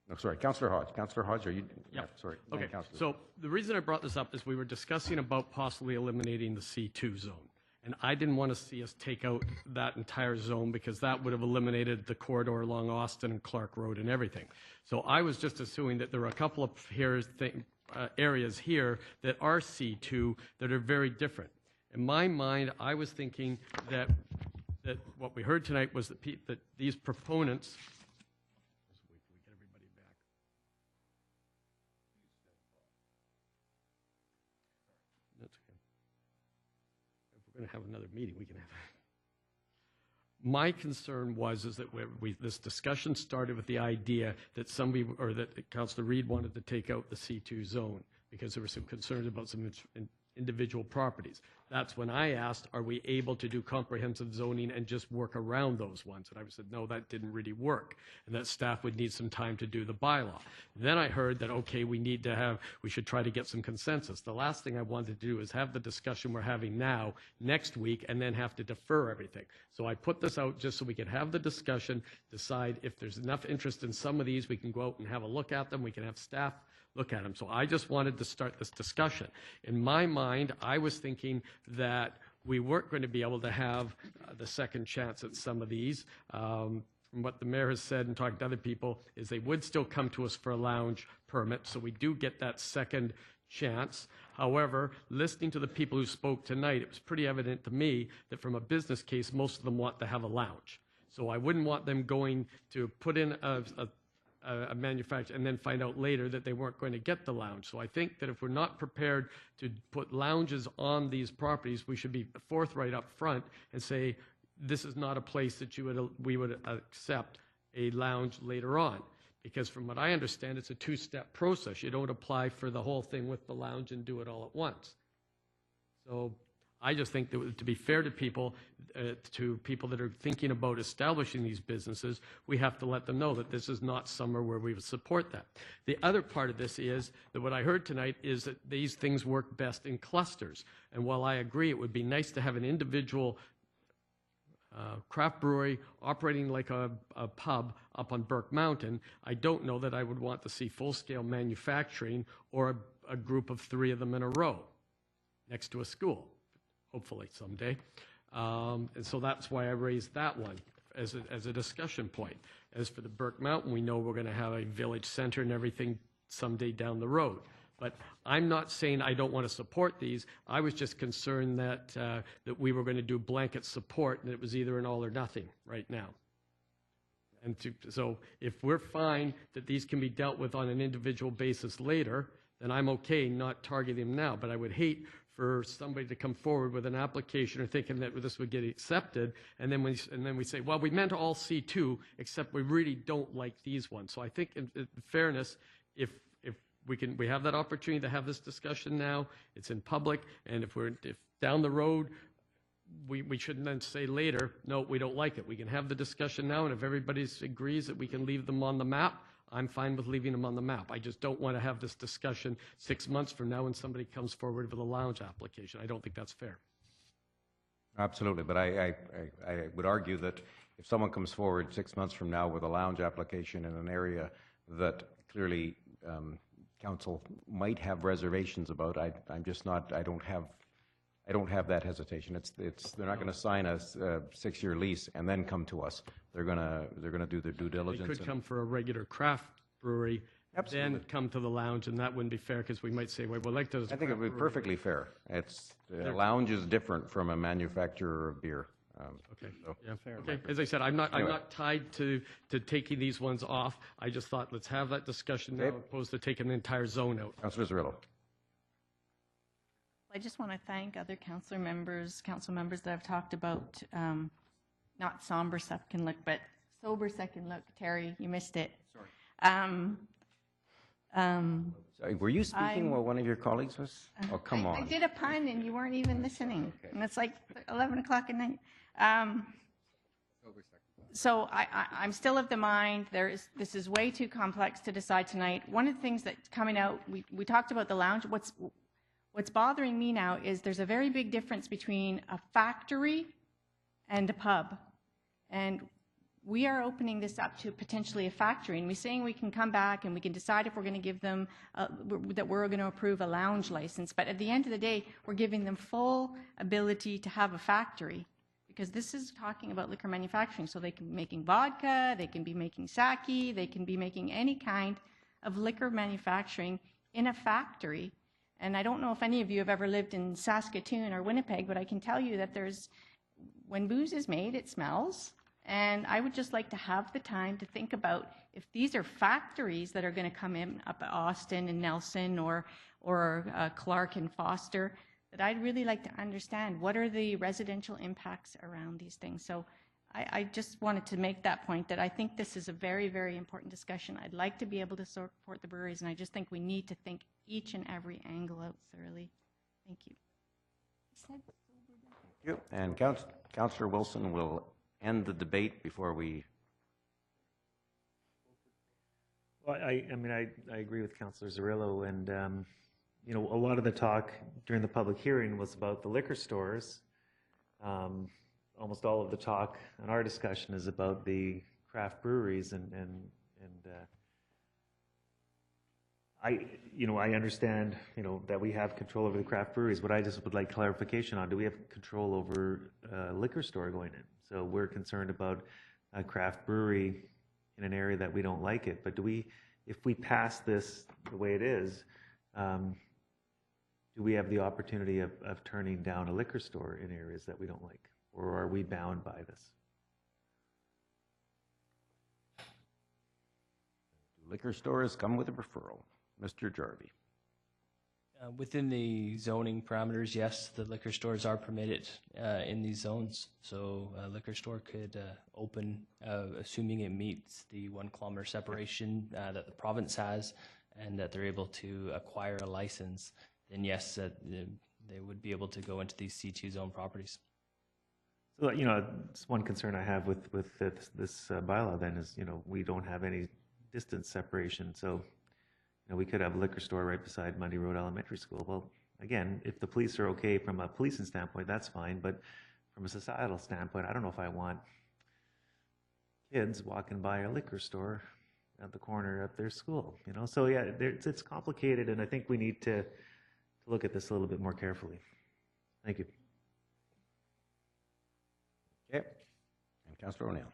No, sorry, Councillor Hodge. Councillor Hodge, are you? Yeah. Sorry. Okay, Councillor. so the reason I brought this up is we were discussing about possibly eliminating the C2 zone. And I didn't want to see us take out that entire zone because that would have eliminated the corridor along Austin and Clark Road and everything. So I was just assuming that there are a couple of areas here that are C2 that are very different. In my mind, I was thinking that what we heard tonight was that these proponents. Going to have another meeting, we can have. My concern was that this discussion started with the idea that somebody, or that Councillor Reid wanted to take out the C2 zone because there were some concerns about some individual properties. That's when I asked, are we able to do comprehensive zoning and just work around those ones? And I said, no, that didn't really work, and that staff would need some time to do the bylaw. Then I heard that, okay, we should try to get some consensus. The last thing I wanted to do is have the discussion we're having now next week and then have to defer everything. So I put this out just so we could have the discussion, decide if there's enough interest in some of these, we can go out and have a look at them, we can have staff look at them. So I just wanted to start this discussion. In my mind, I was thinking that we weren't going to be able to have the second chance at some of these. From what the mayor has said and talking to other people, is they would still come to us for a lounge permit, so we do get that second chance. However, listening to the people who spoke tonight, it was pretty evident to me that from a business case, most of them want to have a lounge. So I wouldn't want them going to put in a manufacturer and then find out later that they weren't going to get the lounge. So I think that if we're not prepared to put lounges on these properties, we should be forthright up front and say, this is not a place that we would accept a lounge later on. Because from what I understand, it's a two-step process. You don't apply for the whole thing with the lounge and do it all at once. So I just think that to be fair to people that are thinking about establishing these businesses, we have to let them know that this is not somewhere where we would support that. The other part of this is that what I heard tonight is that these things work best in clusters. And while I agree it would be nice to have an individual craft brewery operating like a pub up on Burke Mountain, I don't know that I would want to see full-scale manufacturing or a group of 3 of them in a row next to a school. Hopefully someday. And so that's why I raised that one as a discussion point. As for the Burke Mountain, we know we're going to have a village center and everything someday down the road. But I'm not saying I don't want to support these. I was just concerned that we were going to do blanket support and it was either an all or nothing right now. And so if we're fine that these can be dealt with on an individual basis later, then I'm okay not targeting them now. But I would hate for somebody to come forward with an application or thinking that this would get accepted, and then we say, well, we meant all C2, except we really don't like these ones. So I think, in fairness, if we have that opportunity to have this discussion now, it's in public, and if down the road, we shouldn't then say later, no, we don't like it. We can have the discussion now, and if everybody agrees that we can leave them on the map, I'm fine with leaving them on the map. I just don't want to have this discussion 6 months from now when somebody comes forward with a lounge application. I don't think that's fair. Absolutely, but I would argue that if someone comes forward 6 months from now with a lounge application in an area that clearly council might have reservations about, I'm just not. I don't have that hesitation. They're not going to sign a 6-year lease and then come to us. They're going to do their due diligence. They could come for a regular craft brewery, Absolutely. then come to the lounge, and that wouldn't be fair because we might say, well, we'd like to. I think it would be perfectly fair. A lounge is different from a manufacturer of beer. Okay. So. Yeah. Fair. Okay. As I said, I'm not tied to taking these ones off. I just thought let's have that discussion now, as opposed to taking the entire zone out. Councillor Zerillo. I just want to thank other council members that have talked about not somber second look, but sober second look. Terry, you missed it. Sorry. Sorry, were you speaking while one of your colleagues was? Oh, come on. I did a pun and you weren't even listening. Okay. And it's like 11 o'clock at night. So I'm still of the mind this is way too complex to decide tonight. One of the things that's coming out, we talked about the lounge. What's bothering me now is there's a very big difference between a factory and a pub. And we are opening this up to potentially a factory, and we're saying we can come back and we can decide if we're going to give them, that we're going to approve a lounge license. But at the end of the day, we're giving them full ability to have a factory, because this is talking about liquor manufacturing. So they can be making vodka, they can be making sake, they can be making any kind of liquor manufacturing in a factory. And I don't know if any of you have ever lived in Saskatoon or Winnipeg, but I can tell you that when booze is made, it smells. And I would just like to have the time to think about if these are factories that are going to come in up at Austin and Nelson or Clark and Foster, that I'd really like to understand what are the residential impacts around these things. So I just wanted to make that point, that I think this is a very, very important discussion. I'd like to be able to support the breweries, and I just think we need to think each and every angle out thoroughly. Thank you. Thank you. And Councillor Wilson will end the debate before we... Well, I mean, I agree with Councillor Zarillo, and you know, a lot of the talk during the public hearing was about the liquor stores. Almost all of the talk and our discussion is about the craft breweries, and I understand, you know, that we have control over the craft breweries. What I just would like clarification on: do we have control over a liquor store going in? So we're concerned about a craft brewery in an area that we don't like it. But do we, if we pass this the way it is, do we have the opportunity of turning down a liquor store in areas that we don't like? Or are we bound by this? Liquor stores come with a referral. Mr. Jarvie. Within the zoning parameters, yes, the liquor stores are permitted in these zones. So a liquor store could open, assuming it meets the 1 kilometer separation that the province has, and that they're able to acquire a license. Then yes, they would be able to go into these C2 zone properties. So, you know, it's one concern I have with this bylaw then is, you know, we don't have any distance separation. So, you know, we could have a liquor store right beside Mundy Road Elementary School. Well, again, if the police are okay from a policing standpoint, that's fine. But from a societal standpoint, I don't know if I want kids walking by a liquor store at the corner of their school, you know? So, yeah, it's complicated, and I think we need to look at this a little bit more carefully. Thank you. Okay. And Councillor O'Neill.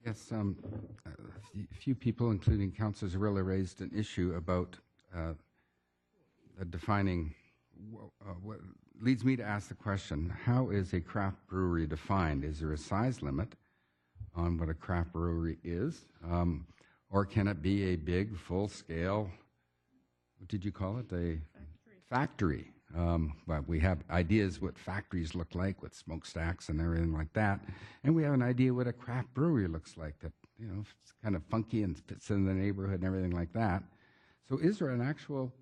Yes, a few people, including Councillor Zarillo, raised an issue about defining, what leads me to ask the question, how is a craft brewery defined? Is there a size limit on what a craft brewery is? Or can it be a big, full-scale, what did you call it, a factory? But we have ideas what factories look like with smokestacks and everything like that, and we have an idea what a craft brewery looks like, that, you know, it's kind of funky and fits in the neighborhood and everything like that. So is there an actual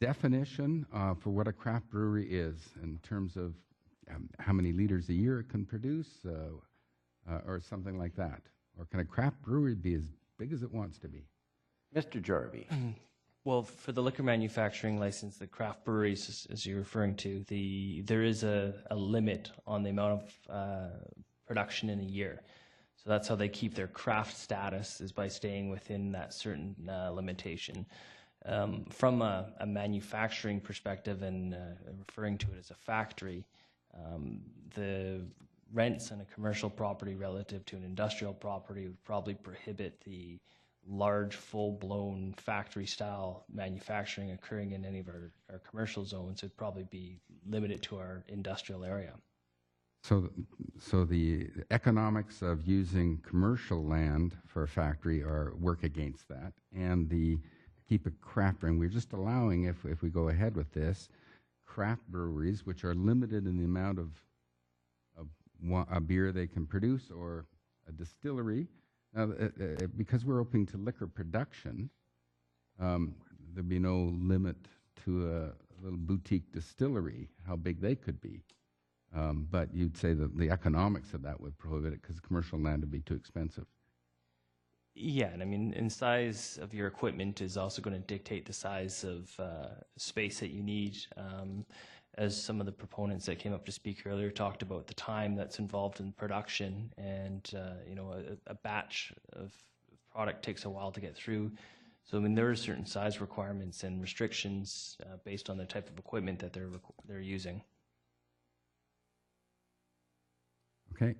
definition for what a craft brewery is in terms of how many liters a year it can produce, or something like that? Or can a craft brewery be as big as it wants to be? Mr. Jarvie. Well, for the liquor manufacturing license, the craft breweries, as you're referring to, there is a limit on the amount of production in a year. So that's how they keep their craft status, is by staying within that certain limitation. From a manufacturing perspective and referring to it as a factory, the rents on a commercial property relative to an industrial property would probably prohibit the large, full-blown factory-style manufacturing occurring in any of our commercial zones. It'd probably be limited to our industrial area. So the economics of using commercial land for a factory work against that, and keep a craft brewing. We're just allowing, if we go ahead with this, craft breweries, which are limited in the amount of a beer they can produce, or a distillery. Now, because we're open to liquor production, there'd be no limit to a little boutique distillery, how big they could be. But you'd say that the economics of that would prohibit it because commercial land would be too expensive. Yeah, and I mean, and size of your equipment is also going to dictate the size of space that you need. As some of the proponents that came up to speak earlier talked about the time that's involved in production, and a batch of product takes a while to get through. So I mean, there are certain size requirements and restrictions based on the type of equipment that they're using. Okay.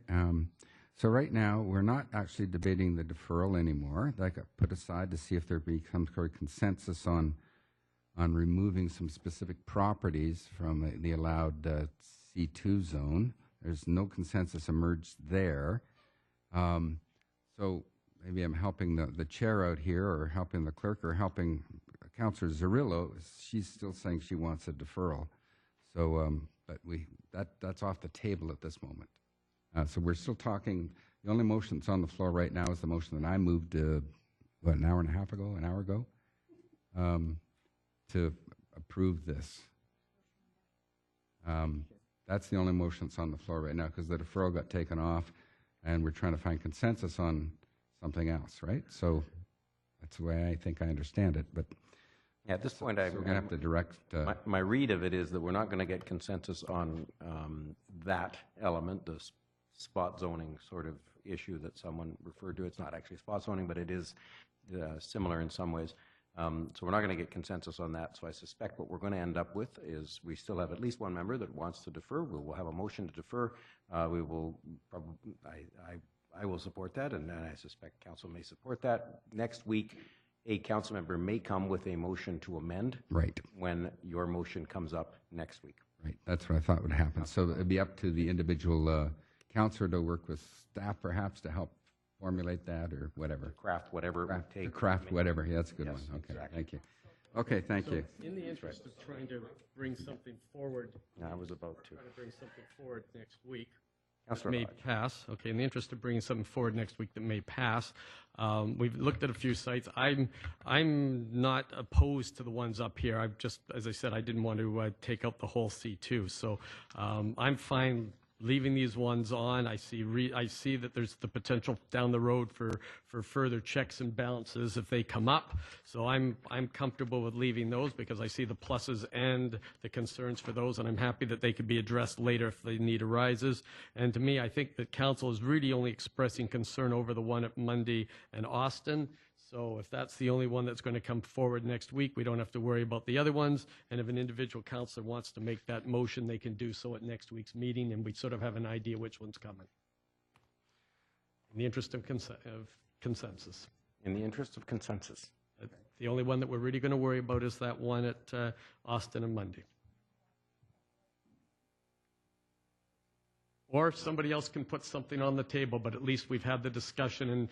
So right now, we're not actually debating the deferral anymore. That got put aside to see if there becomes sort of consensus on removing some specific properties from the allowed C2 zone. There's no consensus emerged there. So maybe I'm helping the chair out here, or helping the clerk, or helping Councillor Zerillo. She's still saying she wants a deferral. So, but that's off the table at this moment. So we're still talking. The only motion that's on the floor right now is the motion that I moved, an hour and a half ago, an hour ago, to approve this. That's the only motion that's on the floor right now, because the deferral got taken off, and we're trying to find consensus on something else, right? So that's the way I think I understand it. But Yeah, at this point, so we're going to have to direct. my read of it is that we're not going to get consensus on that element, the spot zoning sort of issue that someone referred to. It's not actually spot zoning, but it is similar in some ways. So we're not going to get consensus on that. So I suspect what we're going to end up with is we still have at least one member that wants to defer. We will have a motion to defer. We will probably, I will support that, and I suspect council may support that. Next week, a council member may come with a motion to amend. Right. When your motion comes up next week. Right. That's what I thought would happen. So it'd be up to the individual councillor to work with staff, perhaps, to help formulate that, or whatever. Craft whatever it would take. Craft whatever. Yeah, that's a good Yes, one. Okay. exactly. Thank you. Okay. Thank you. In the interest of trying to bring something forward, I was about to. trying to bring something forward next week, Councillor may Lodge. pass. Okay, in the interest of bringing something forward next week that may pass, we've looked at a few sites. I'm not opposed to the ones up here. I've just, as I said, I didn't want to take out the whole C2. So I'm fine leaving these ones on. I see that there's the potential down the road for further checks and balances if they come up. So I'm comfortable with leaving those, because I see the pluses and the concerns for those, and I'm happy that they could be addressed later if the need arises. And to me, I think that council is really only expressing concern over the one at Mundy and Austin. So if that's the only one that's going to come forward next week, we don't have to worry about the other ones. And if an individual councillor wants to make that motion, they can do so at next week's meeting, and we sort of have an idea which one's coming. In the interest of consensus. In the interest of consensus. The only one that we're really going to worry about is that one at Austin and Mundy. Or somebody else can put something on the table, but at least we've had the discussion, and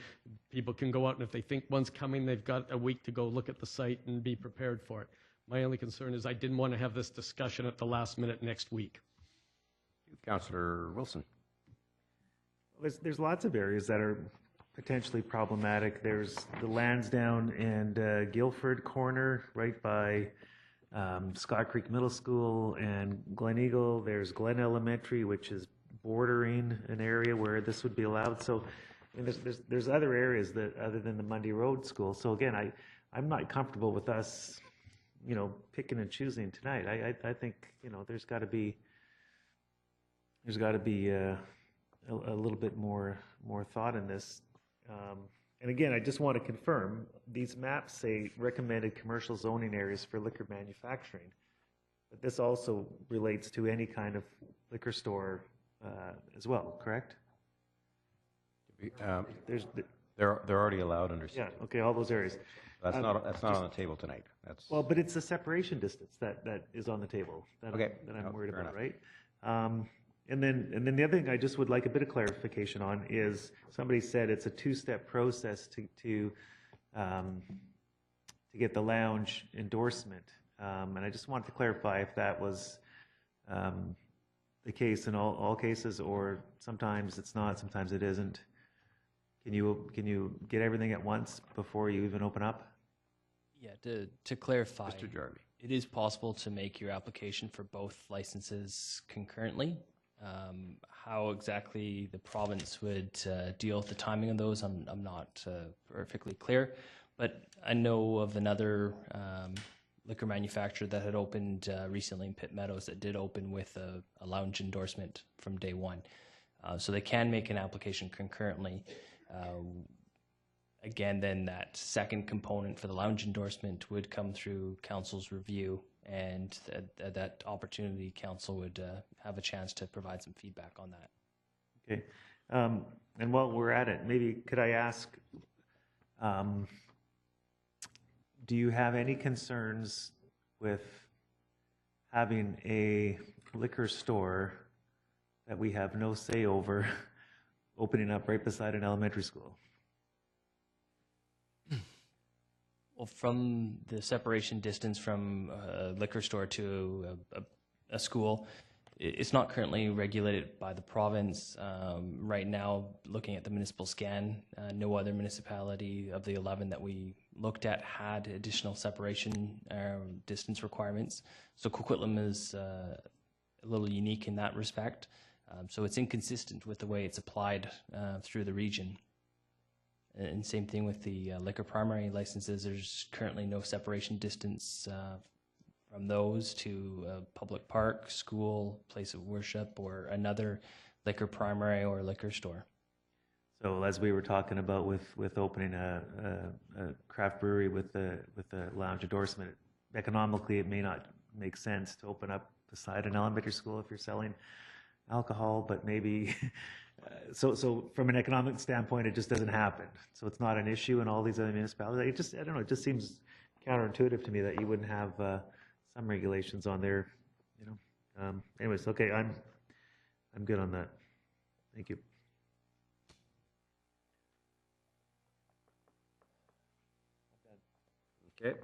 people can go out, and if they think one's coming, they've got a week to go look at the site and be prepared for it. My only concern is I didn't want to have this discussion at the last minute next week. Councillor Wilson. There's lots of areas that are potentially problematic. There's the Lansdowne and Guilford corner right by Scott Creek Middle School and Glen Eagle. There's Glen Elementary, which is bordering an area where this would be allowed. So I mean, there's other areas that other than the Mundy Road School. So again, I'm not comfortable with us, picking and choosing tonight. I think there's got to be a little bit more thought in this. And again, I just want to confirm these maps say recommended commercial zoning areas for liquor manufacturing, but this also relates to any kind of liquor store as well, correct? They're already allowed under. Yeah. Okay. All those areas. That's not on the table tonight. That's well, but it's the separation distance that is on the table that I'm worried fair about, enough. right? And then the other thing I just would like a bit of clarification on is somebody said it's a two-step process to get the lounge endorsement, and I just wanted to clarify if that was the case in all cases, or sometimes it's not, sometimes it isn't. Can you get everything at once before you even open up? Yeah, to clarify, Mr. Jarvie. it is possible to make your application for both licenses concurrently. How exactly the province would deal with the timing of those, I'm not perfectly clear. But I know of another liquor manufacturer that had opened recently in Pitt Meadows that did open with a lounge endorsement from day one. So they can make an application concurrently. Again, then that second component for the lounge endorsement would come through council's review, and at that opportunity, council would have a chance to provide some feedback on that. Okay. And while we're at it, maybe could I ask, do you have any concerns with having a liquor store that we have no say over opening up right beside an elementary school? Well, from the separation distance from a liquor store to a school, it's not currently regulated by the province. Right now, looking at the municipal scan, no other municipality of the 11 that we looked at had additional separation distance requirements. So Coquitlam is a little unique in that respect. So it's inconsistent with the way it's applied through the region. And same thing with the liquor primary licenses. There's currently no separation distance from those to a public park, school, place of worship, or another liquor primary or liquor store. So as we were talking about with opening a craft brewery with a lounge endorsement, economically it may not make sense to open up beside an elementary school if you're selling alcohol, but maybe so from an economic standpoint it just doesn't happen. So it's not an issue in all these other municipalities. I don't know, it just seems counterintuitive to me that you wouldn't have some regulations on there, you know. Anyways, okay, I'm good on that. Thank you. Okay.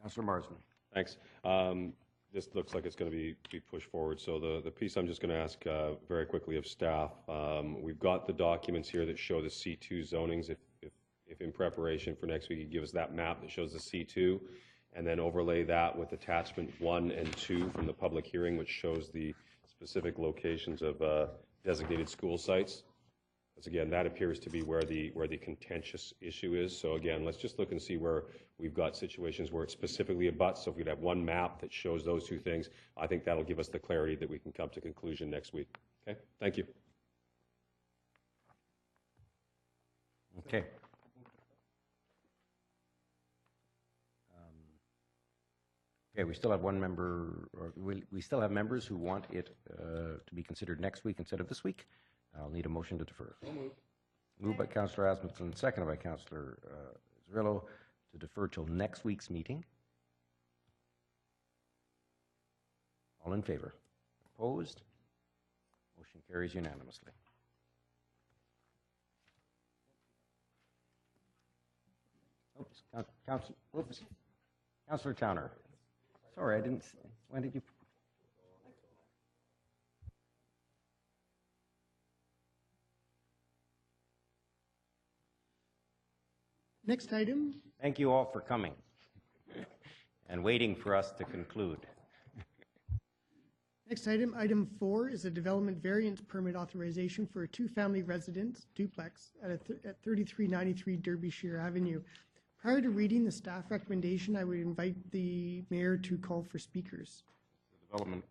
Councillor Marsden. Thanks. This looks like it's going to be pushed forward. So the piece I'm just going to ask very quickly of staff. We've got the documents here that show the C2 zonings. If in preparation for next week, you give us that map that shows the C2, and then overlay that with attachment 1 and 2 from the public hearing, which shows the specific locations of designated school sites. Because again, that appears to be where the contentious issue is. So again, let's just look and see where we've got situations where it specifically abuts. So if we'd have one map that shows those two things, I think that'll give us the clarity that we can come to conclusion next week. Okay, thank you. Okay. Okay, we still have one member, or we still have members who want it to be considered next week instead of this week. I'll need a motion to defer. Moved by Councillor Asmussen, seconded by Councillor Zerillo to defer till next week's meeting. All in favor? Opposed? Motion carries unanimously. Oops, Councillor Towner. Sorry, I didn't. When did you? Next item. Thank you all for coming and waiting for us to conclude. Next item, item 4, is a development variance permit authorization for a two-family residence duplex at 3393 Derbyshire Avenue. Prior to reading the staff recommendation, I would invite the mayor to call for speakers. Development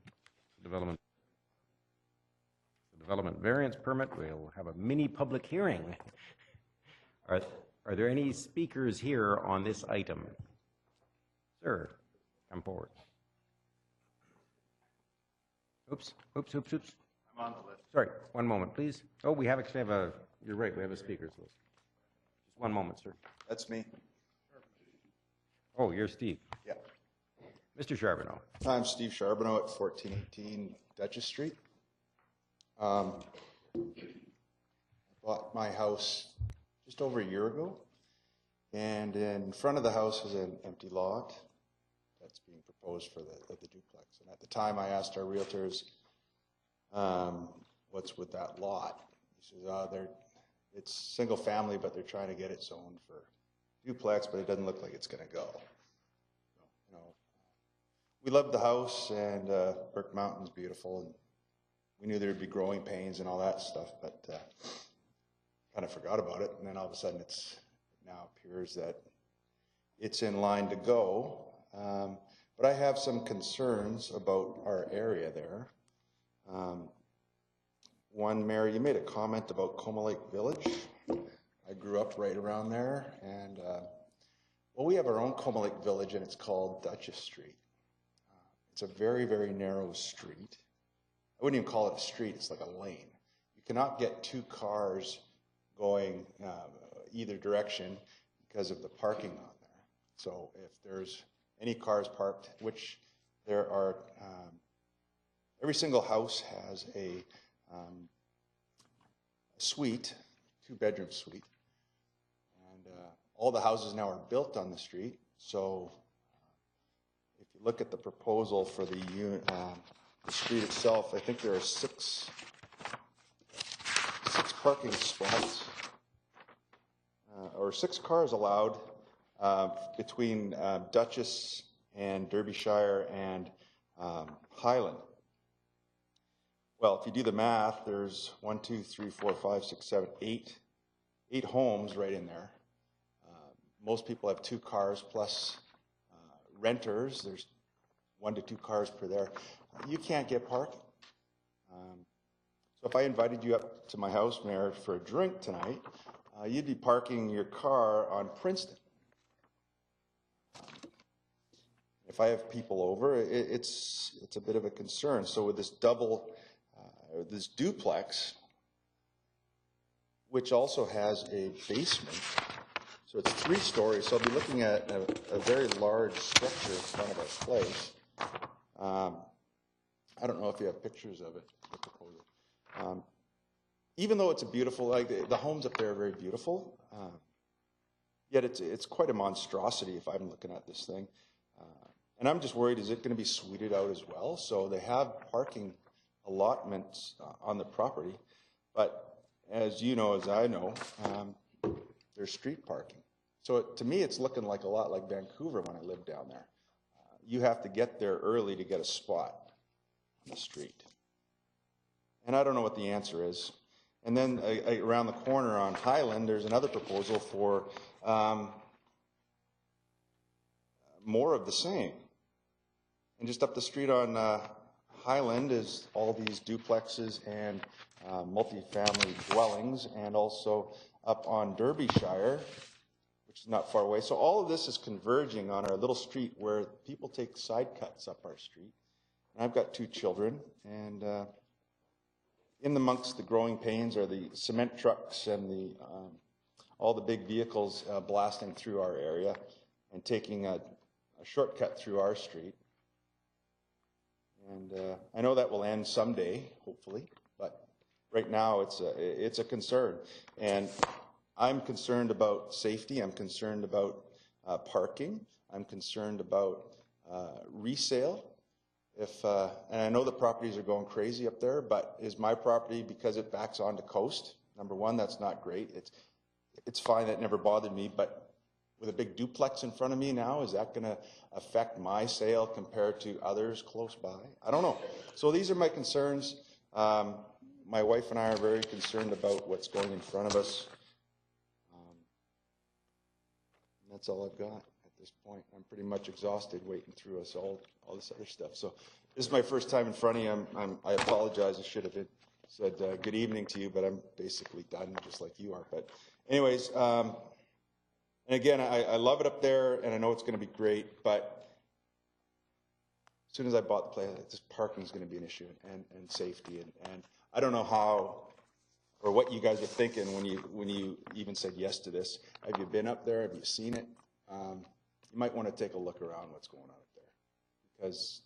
variance permit. We'll have a mini public hearing. Are there any speakers here on this item? Sir, come forward. Oops. I'm on the list. Sorry, one moment, please. Oh, we have actually have a, you're right, we have a speakers list. Just one moment, sir. That's me. Oh, you're Steve. Yeah. Mr. Charbonneau. I'm Steve Charbonneau at 1418 Duchess Street. Bought my house just over a year ago, and in front of the house is an empty lot that's being proposed for the duplex. And at the time, I asked our realtors, "What's with that lot?" He says, "It's single family, but they're trying to get it zoned for duplex, but it doesn't look like it's going to go." we loved the house, and Burke Mountain's beautiful, and we knew there'd be growing pains and all that stuff, but kind of forgot about it. And then all of a sudden it now appears that it's in line to go. But I have some concerns about our area there. One, Mary, you made a comment about Coma Lake Village. I grew up right around there, and well, we have our own Coma Lake Village, and it's called Duchess Street. It's a very, very narrow street. I wouldn't even call it a street, it's like a lane. You cannot get two cars going either direction because of the parking on there. So if there's any cars parked, which there are, every single house has a suite, 2-bedroom suite, and all the houses now are built on the street. So if you look at the proposal for the street itself, I think there are six parking spots, or 6 cars allowed between Duchess and Derbyshire and Highland. Well, if you do the math, there's 1, 2, 3, 4, 5, 6, 7, 8 homes right in there. Most people have 2 cars plus renters. There's 1 to 2 cars per there. You can't get parking. So if I invited you up to my house, Mayor, for a drink tonight, you'd be parking your car on Princeton. If I have people over, it's a bit of a concern. So with this this duplex, which also has a basement, so it's 3 stories. So I'll be looking at a very large structure in front of our place. I don't know if you have pictures of it. Even though it's a beautiful, like the homes up there are very beautiful, yet it's quite a monstrosity if I'm looking at this thing. And I'm just worried, is it going to be suited out as well? So they have parking allotments on the property, but as you know, as I know, there's street parking. So to me, it's looking like a lot like Vancouver when I lived down there. You have to get there early to get a spot on the street. And I don't know what the answer is. And then around the corner on Highland, there's another proposal for more of the same. And just up the street on Highland is all these duplexes and multifamily dwellings, and also up on Derbyshire, which is not far away. So all of this is converging on our little street where people take side cuts up our street. And I've got 2 children, and in amongst the growing pains are the cement trucks and all the big vehicles blasting through our area and taking a shortcut through our street. And I know that will end someday, hopefully, but right now it's a concern. And I'm concerned about safety. I'm concerned about parking. I'm concerned about resale. And I know the properties are going crazy up there, but is my property, because it backs onto coast, number one, that's not great. It's fine, that never bothered me, but with a big duplex in front of me now, is that going to affect my sale compared to others close by? I don't know. So these are my concerns. My wife and I are very concerned about what's going in front of us. And that's all I've got at this point. I'm pretty much exhausted waiting through us all this other stuff. So this is my first time in front of you. I apologize. I should have said good evening to you, but I'm basically done just like you are. But anyways, and again, I love it up there, and I know it's going to be great, but as soon as I bought the place, this parking is going to be an issue, and safety, and I don't know how or what you guys are thinking when you even said yes to this. Have you been up there? Have you seen it? You might want to take a look around what's going on up there, because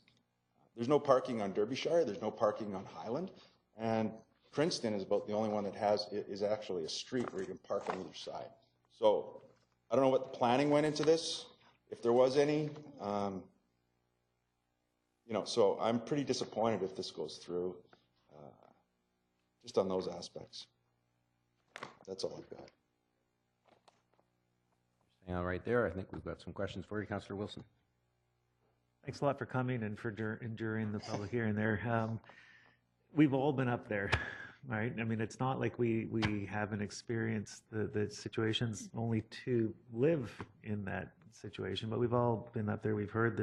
there's no parking on Derbyshire, there's no parking on Highland, and Princeton is about the only one that is actually a street where you can park on either side. So I don't know what the planning went into this, if there was any. So I'm pretty disappointed if this goes through, just on those aspects. That's all I've got. Staying on right there, I think we've got some questions for you, Councillor Wilson. Thanks a lot for coming and for enduring the public hearing there. We've all been up there, right? I mean, it's not like we haven't experienced the situations only to live in that situation, but we've all been up there. We've heard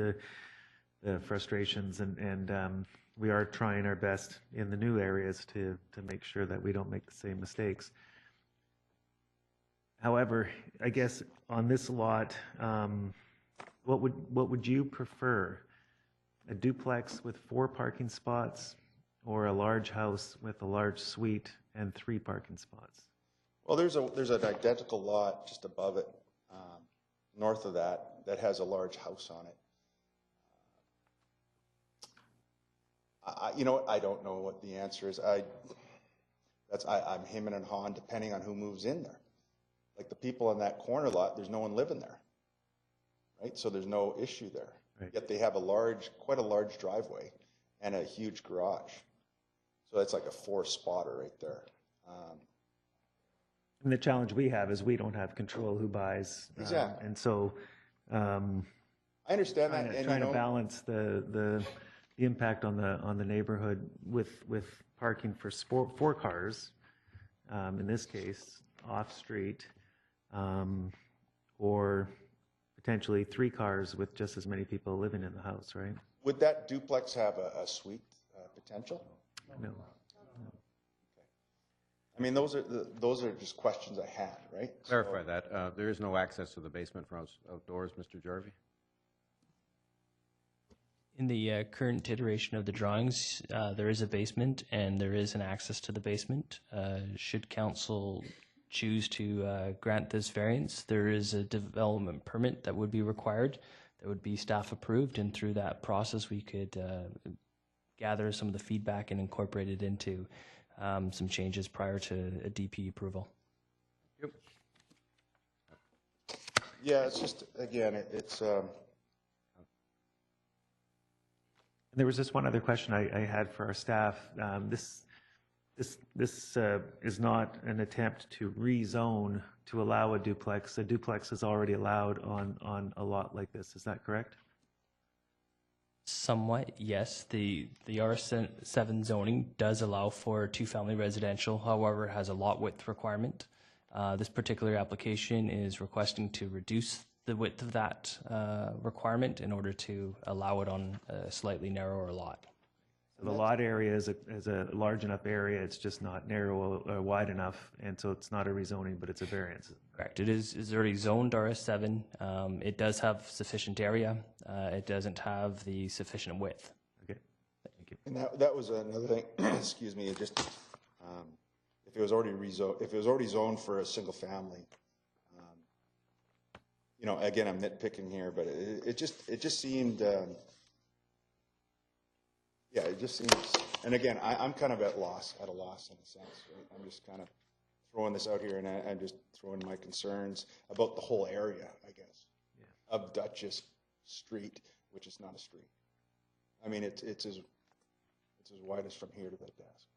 the frustrations, and we are trying our best in the new areas to make sure that we don't make the same mistakes. However, I guess on this lot, what would you prefer? A duplex with 4 parking spots, or a large house with a large suite and 3 parking spots? Well, there's an identical lot just above it, north of that has a large house on it. You know what? I don't know what the answer is. I'm hemming and hawing depending on who moves in there. Like the people in that corner lot, there's no one living there, right? So there's no issue there. Right. Yet they have quite a large driveway and a huge garage. So that's like a 4-spotter right there. And the challenge we have is we don't have control who buys. Exactly. And so I understand that. And trying to balance the impact on the neighborhood with parking for 4 cars, in this case, off street, or potentially 3 cars with just as many people living in the house, right? Would that duplex have a suite potential? No. I mean, those are just questions I had, right? Clarify that. There is no access to the basement from outdoors, Mr. Jarvie? In the current iteration of the drawings, there is a basement and there is an access to the basement. Should council choose to grant this variance, there is a development permit that would be required, that would be staff approved, and through that process we could gather some of the feedback and incorporate it into some changes prior to a DP approval. Yep. Yeah, it's just, again, it's... There was just one other question I had for our staff. This is not an attempt to rezone to allow a duplex. A duplex is already allowed on a lot like this. Is that correct? Somewhat, yes. The R7 zoning does allow for 2-family residential, however, has a lot width requirement. This particular application is requesting to reduce the width of that requirement in order to allow it on a slightly narrower lot. So the lot area is a large enough area, it's just not narrow or wide enough, and so it's not a rezoning, but it's a variance. Correct. It is already zoned RS7. It does have sufficient area. It doesn't have the sufficient width. Okay, thank you. And that was another thing, excuse me, it just, if it was already zoned for a single family, you know, again, I'm nitpicking here, but it just seemed, yeah, it just seems, and again, I'm kind of at a loss in a sense, right? I'm just kind of throwing this out here, and I'm just throwing my concerns about the whole area, I guess, of Duchess Street, which is not a street. I mean, it's as wide as from here to that desk,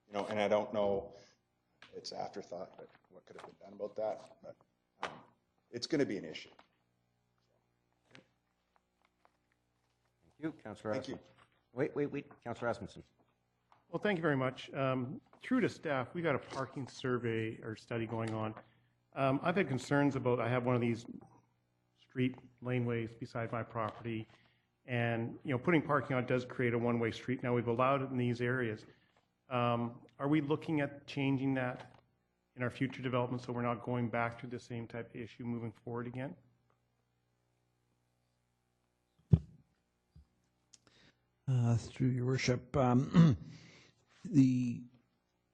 you know, and I don't know, it's afterthought, but what could have been done about that, but it's going to be an issue. Thank you, Councillor Thank you. Wait, Councillor Asmussen. Well, thank you very much. Through to staff, we got a parking survey or study going on. I've had concerns about, I have one of these street laneways beside my property, and you know, putting parking on does create a one-way street. Now, we've allowed it in these areas. Are we looking at changing that in our future development so we're not going back to the same type of issue moving forward again? Through your worship, the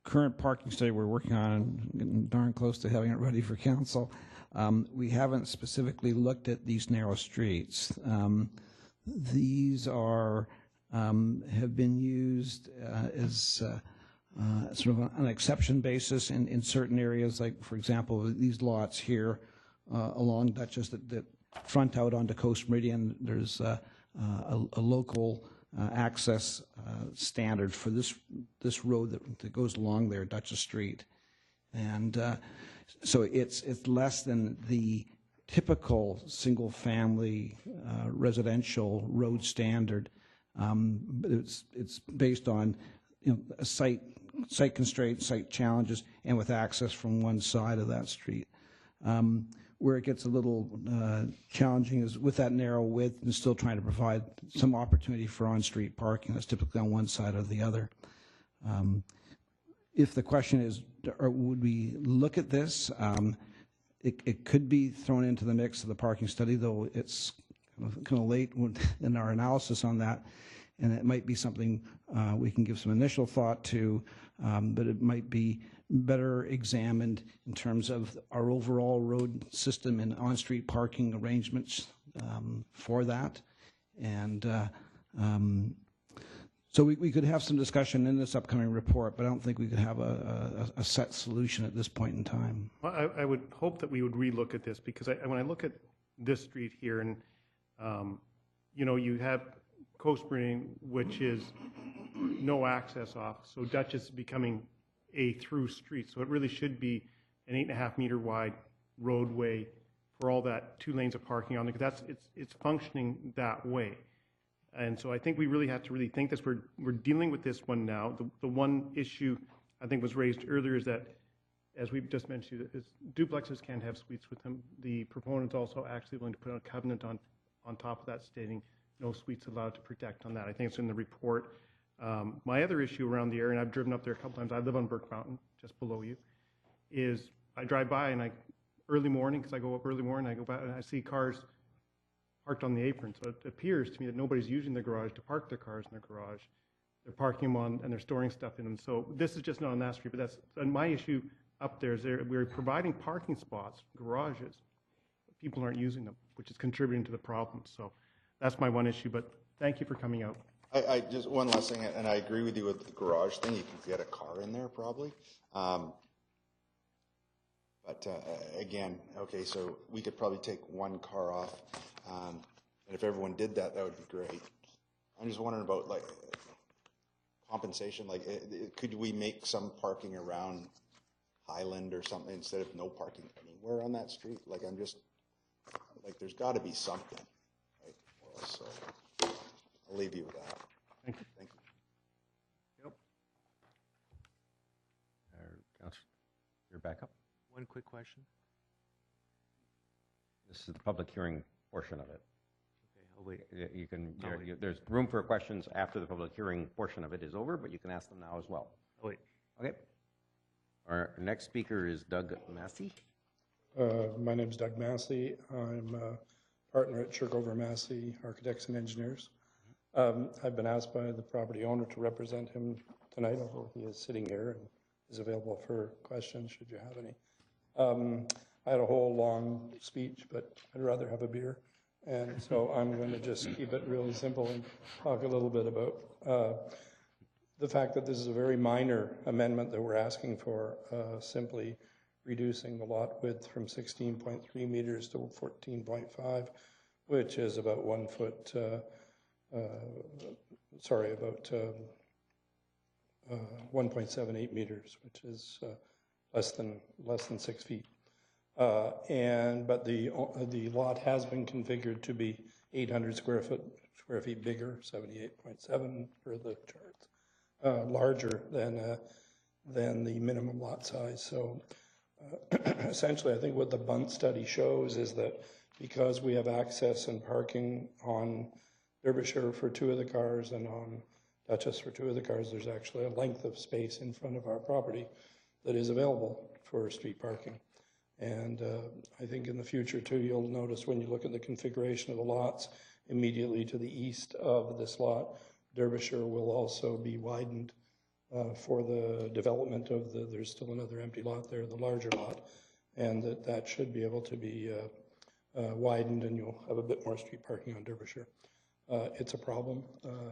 current parking study we're working on, getting darn close to having it ready for council, we haven't specifically looked at these narrow streets. These are have been used as sort of an exception basis in certain areas, like, for example, these lots here along Duchess that front out onto Coast Meridian. There's a local access standard for this road that goes along there, Duchess Street, and so it's less than the typical single-family residential road standard. But it's based on, you know, a site constraints, site challenges, and with access from one side of that street. Where it gets a little challenging is with that narrow width and still trying to provide some opportunity for on-street parking that's typically on one side or the other. If the question is, or would we look at this, it could be thrown into the mix of the parking study, though it's kind of late in our analysis on that, and it might be something we can give some initial thought to, but it might be better examined in terms of our overall road system and on-street parking arrangements for that. And so we could have some discussion in this upcoming report, but I don't think we could have a set solution at this point in time. Well, I would hope that we would relook at this, because when I look at this street here, and you know, you have Coast Marine, which is no access off, so Dutchess is becoming a through street, so it really should be an 8.5 meter wide roadway for all that 2 lanes of parking on it, because it's functioning that way. And so I think we really have to really think this. We're dealing with this one now. The one issue I think was raised earlier is that, as we've just mentioned, is duplexes can't have suites with them. The proponent's also actually willing to put a covenant on top of that, stating no suites allowed to protect on that. I think it's in the report. My other issue around the area, and I've driven up there a couple times, I live on Burke Mountain, just below you, is I drive by and early morning, because I go up early morning, I go by and I see cars parked on the apron. So it appears to me that nobody's using the garage to park their cars in their garage. They're parking them on, and they're storing stuff in them. So this is just not on that street, but that's, and my issue up there is we're providing parking spots, garages, but people aren't using them, which is contributing to the problem. So that's my one issue, but thank you for coming out. I just, one last thing, and I agree with you with the garage thing. You can get a car in there probably. But again, okay, so we could probably take one car off. And if everyone did that, that would be great. I'm just wondering about like compensation. Like, could we make some parking around Highland or something instead of no parking anywhere on that street? Like, I'm just, like, there's got to be something, right? So I'll leave you with that. Thank you. Thank you. Yep. Councillor, you're back up. One quick question. This is the public hearing portion of it. Okay, I'll wait. You can, I'll wait. there's room for questions after the public hearing portion of it is over, but you can ask them now as well. I'll wait. Okay. Our next speaker is Doug Massey. My name is Doug Massey. I'm a partner at Chirkover Massey Architects and Engineers. I've been asked by the property owner to represent him tonight, although he is sitting here and is available for questions should you have any. I had a whole long speech, but I'd rather have a beer. And so I'm going to just keep it really simple and talk a little bit about the fact that this is a very minor amendment that we're asking for, simply reducing the lot width from 16.3 meters to 14.5, which is about 1 foot, about 1.78 meters, which is less than 6 feet. But the lot has been configured to be 800 square feet bigger, 78.7 for the charts, larger than the minimum lot size. So essentially, I think what the Bunt study shows is that because we have access and parking on Derbyshire for 2 of the cars and on Dutchess for 2 of the cars, there's actually a length of space in front of our property that is available for street parking. And I think in the future too, you'll notice when you look at the configuration of the lots immediately to the east of this lot, Derbyshire will also be widened for the development of there's still another empty lot there, the larger lot, and that should be able to be widened, and you'll have a bit more street parking on Derbyshire. It's a problem.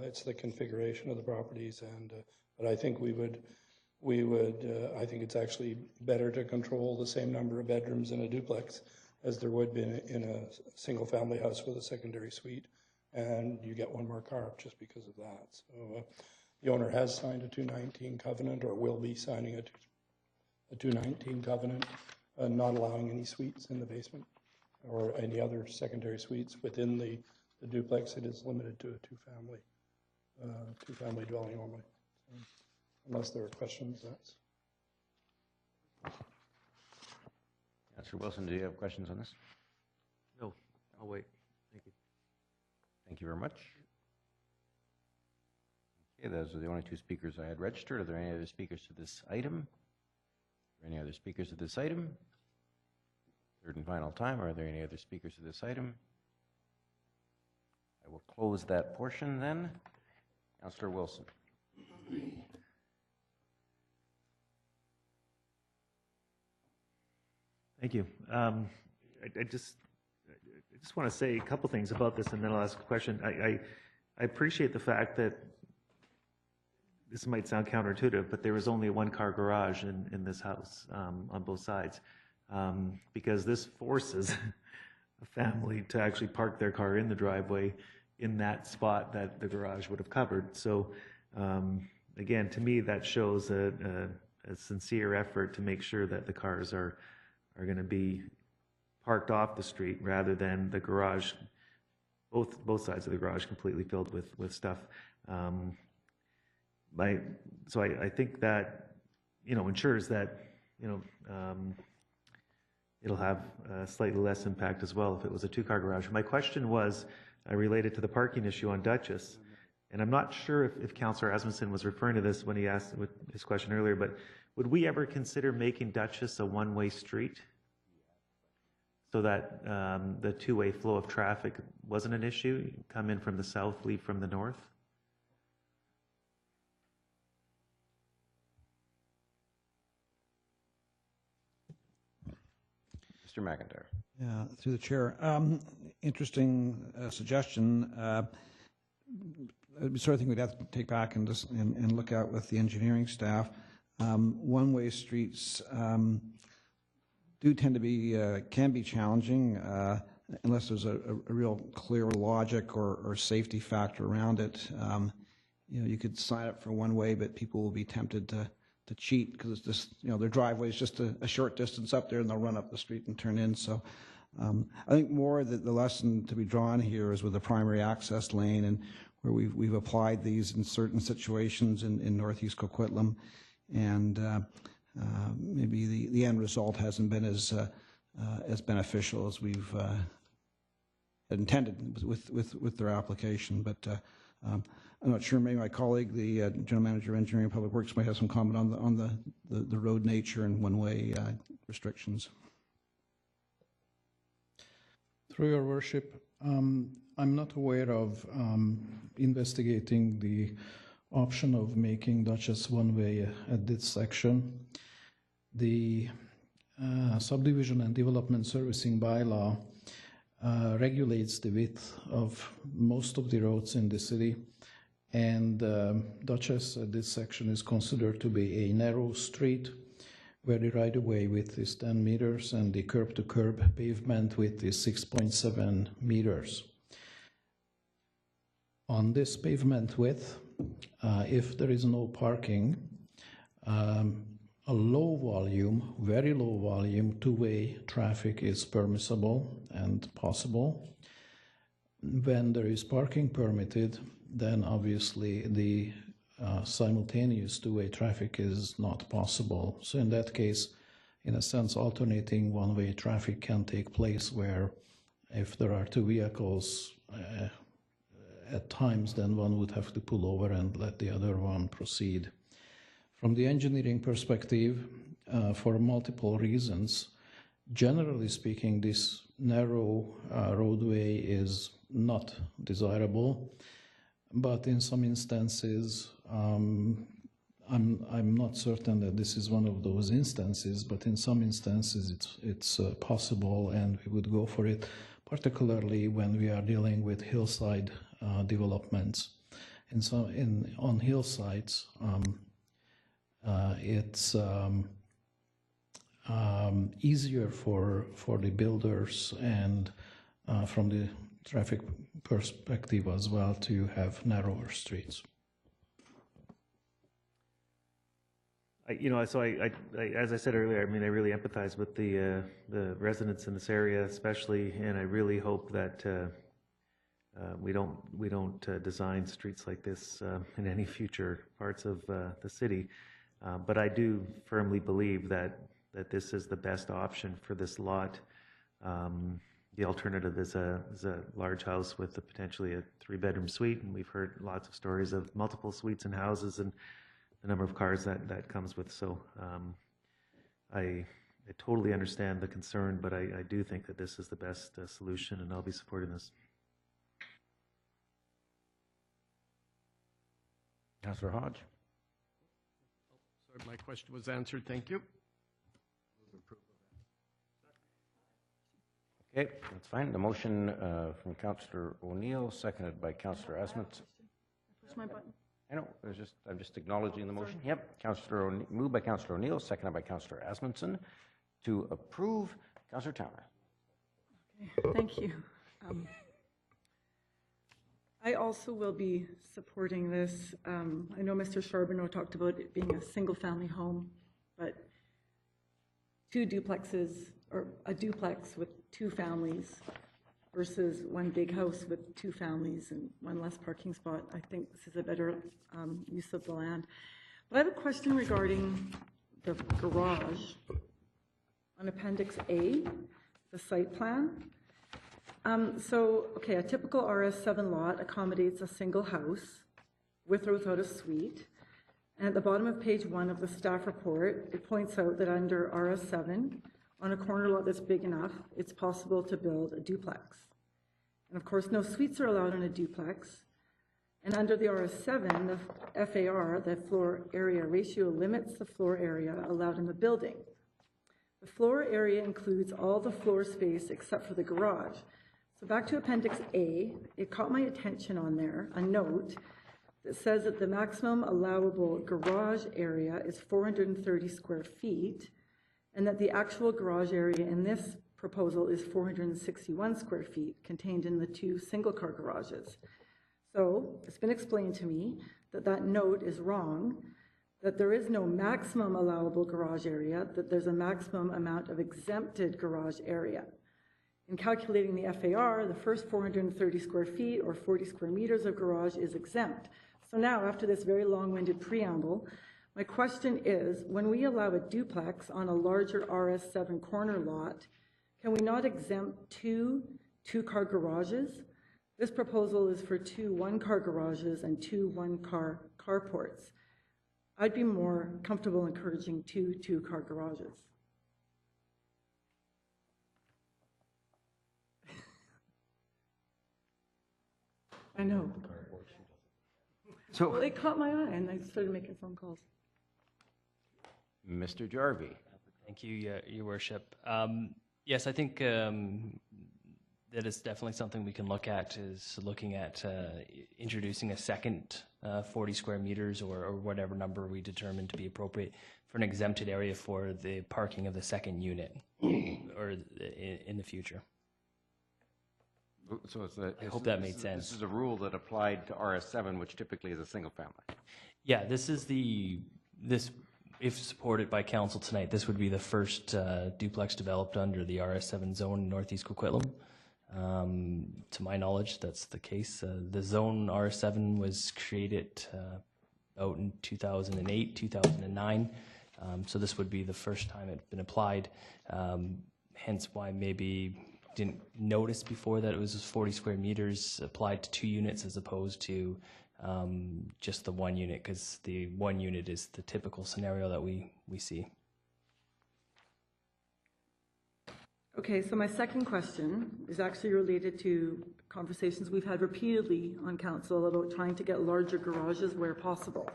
It's the configuration of the properties, and but I think I think it's actually better to control the same number of bedrooms in a duplex as there would be in a single-family house with a secondary suite, and you get 1 more car just because of that. So the owner has signed a 219 covenant, or will be signing a 219 covenant, not allowing any suites in the basement. or any other secondary suites within the duplex. It is limited to a two-family dwelling only. So, unless there are questions, that's. Councillor Wilson, do you have questions on this? No, I'll wait. Thank you. Thank you very much. Okay, those are the only two speakers I had registered. Are there any other speakers to this item? Are there any other speakers to this item? Third and final time, are there any other speakers to this item? I will close that portion then. Councillor Wilson. Thank you. I just want to say a couple things about this, and then I'll ask a question. I appreciate the fact that this might sound counterintuitive, but there was only a one-car garage in this house on both sides, because this forces a family to actually park their car in the driveway in that spot that the garage would have covered. So again, to me, that shows a sincere effort to make sure that the cars are going to be parked off the street rather than the garage, both sides of the garage completely filled with stuff. So I think that, ensures that, it'll have slightly less impact as well if it was a two-car garage. My question was related to the parking issue on Dutchess, and I'm not sure if Councillor Asmussen was referring to this when he asked his question earlier, but would we ever consider making Dutchess a one-way street so that the two-way flow of traffic wasn't an issue? You come in from the south, leave from the north? Mr. McIntyre. Yeah, through the chair. Interesting suggestion. Sort of thing we'd have to take back and just and look at with the engineering staff. One-way streets do tend to be can be challenging unless there's a real clear logic or safety factor around it. You could sign up for one way, but people will be tempted to cheat because it's just, their driveway is just a short distance up there and they'll run up the street and turn in. So I think more that the lesson to be drawn here is with the primary access lane, and where we've applied these in certain situations in Northeast Coquitlam, and maybe the end result hasn't been as beneficial as we've intended with their application. But I'm not sure. Maybe my colleague, the General Manager of Engineering and Public Works, might have some comment on the road nature and one-way restrictions. Through your worship, I'm not aware of investigating the option of making Dutchess one-way at this section. The Subdivision and Development Servicing Bylaw regulates the width of most of the roads in the city, and Dutchess at this section is considered to be a narrow street where the right-of-way width is 10 meters and the curb-to-curb pavement width is 6.7 meters. On this pavement width, if there is no parking, a low volume, very low volume, two-way traffic is permissible and possible. When there is parking permitted, then obviously the simultaneous two-way traffic is not possible. So in that case, in a sense, alternating one-way traffic can take place, where if there are two vehicles at times, then one would have to pull over and let the other one proceed. From the engineering perspective, for multiple reasons, generally speaking, this narrow roadway is not desirable, but in some instances, I'm not certain that this is one of those instances, but in some instances it's possible, and we would go for it, particularly when we are dealing with hillside developments. And so on hillsides, it's easier for the builders and from the traffic perspective as well to have narrower streets. as I said earlier, I mean, I really empathize with the residents in this area, especially, and I really hope that we don't design streets like this in any future parts of the city. But I do firmly believe that this is the best option for this lot. The alternative is a large house with potentially a 3-bedroom suite, and we've heard lots of stories of multiple suites and houses and the number of cars that comes with. So I totally understand the concern, but I do think that this is the best solution, and I'll be supporting this. Councillor Hodge. Sorry, my question was answered. Thank you. Okay, that's fine. The motion from Councillor O'Neill, seconded by Councillor Asmussen. Push my button. I know, I'm just acknowledging the motion. Yep, moved by Councillor O'Neill, seconded by Councillor Asmussen to approve. Councillor Towner. Okay, thank you. I also will be supporting this. I know Mr. Charbonneau talked about it being a single-family home, but 2 duplexes, or a duplex with 2 families versus 1 big house with 2 families and 1 less parking spot. I think this is a better use of the land. But I have a question regarding the garage on Appendix A, the site plan. Okay, a typical RS7 lot accommodates a single house with or without a suite. And at the bottom of page 1 of the staff report, it points out that under RS7, on a corner lot that's big enough, it's possible to build a duplex. And of course, no suites are allowed in a duplex. And under the RS7, the FAR, the floor area ratio, limits the floor area allowed in the building. The floor area includes all the floor space except for the garage. So back to Appendix A, it caught my attention on there, a note that says that the maximum allowable garage area is 430 square feet, and that the actual garage area in this proposal is 461 square feet, contained in the 2 single-car garages. So it's been explained to me that that note is wrong, that there is no maximum allowable garage area, that there's a maximum amount of exempted garage area. In calculating the FAR, the first 430 square feet or 40 square meters of garage is exempt. So now, after this very long-winded preamble, my question is, when we allow a duplex on a larger RS7 corner lot, can we not exempt 2 two-car garages? This proposal is for 2 one-car garages and 2 one-car carports. I'd be more comfortable encouraging 2 two-car garages. I know. So, well, it caught my eye, and I started making phone calls. Mr. Jarvie. Thank you, Your Worship. Yes, I think that is definitely something we can look at, is looking at introducing a second 40 square meters or whatever number we determine to be appropriate for an exempted area for the parking of the second unit or in the future. So I hope that made sense. This is a rule that applied to RS7, which typically is a single family. Yeah, if supported by council tonight, this would be the first duplex developed under the RS7 zone in Northeast Coquitlam. To my knowledge, that's the case. The zone RS7 was created out in 2008, 2009. So this would be the first time it's been applied. Hence why maybe didn't notice before that it was 40 square meters applied to 2 units as opposed to just the 1 unit, because the 1 unit is the typical scenario that we see. Okay, so my second question is actually related to conversations we've had repeatedly on council about trying to get larger garages where possible.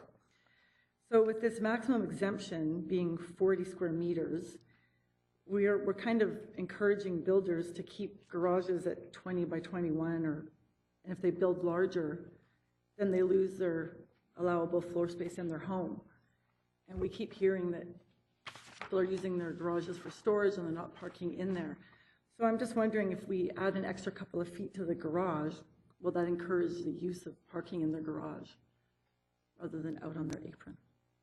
So with this maximum exemption being 40 square meters, we're kind of encouraging builders to keep garages at 20 by 21, and if they build larger, then they lose their allowable floor space in their home. And we keep hearing that people are using their garages for storage and they're not parking in there. So I'm just wondering, if we add an extra couple of feet to the garage, will that encourage the use of parking in their garage rather than out on their apron?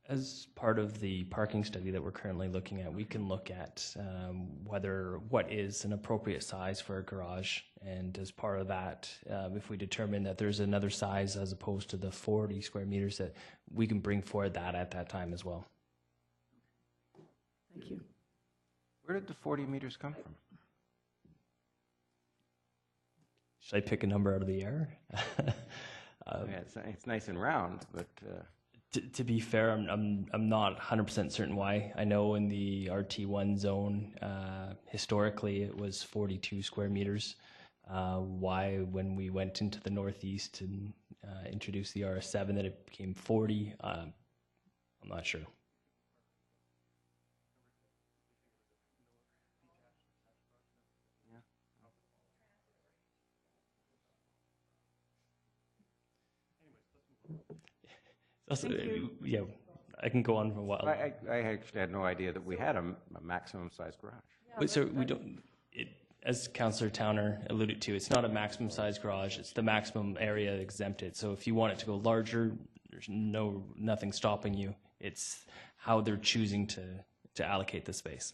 As part of the parking study that we're currently looking at, we can look at what is an appropriate size for a garage. And as part of that, if we determine that there's another size as opposed to the 40 square meters, that we can bring forward that at that time as well. Thank you. Where did the 40 meters come from? Should I pick a number out of the air? Yeah, it's nice and round, but To be fair, I'm not 100% certain why. I know in the RT1 zone, historically it was 42 square meters. Why, when we went into the northeast and introduced the RS7, that it became 40, I'm not sure. Also, yeah, I can go on for a while. I actually had no idea that we had a maximum size garage. But so we don't, as Councillor Towner alluded to, it's not a maximum size garage, it's the maximum area exempted. So if you want it to go larger, there's nothing stopping you. It's how they're choosing to allocate the space.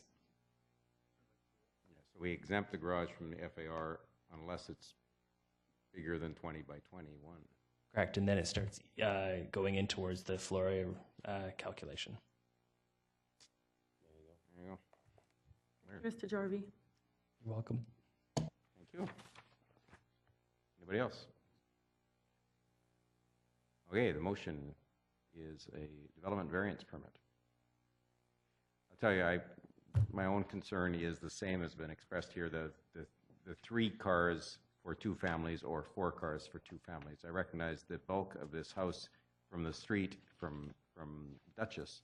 Yeah, so we exempt the garage from the FAR unless it's bigger than 20 by 21. Correct, and then it starts going in towards the floor area calculation. There you go. There. Mr. Jarvie. You're welcome. Thank you. Anybody else? Okay, the motion is a development variance permit. I'll tell you, my own concern is the same as been expressed here, the 3 cars for 2 families or 4 cars for 2 families. I recognize the bulk of this house from the street, from Duchess,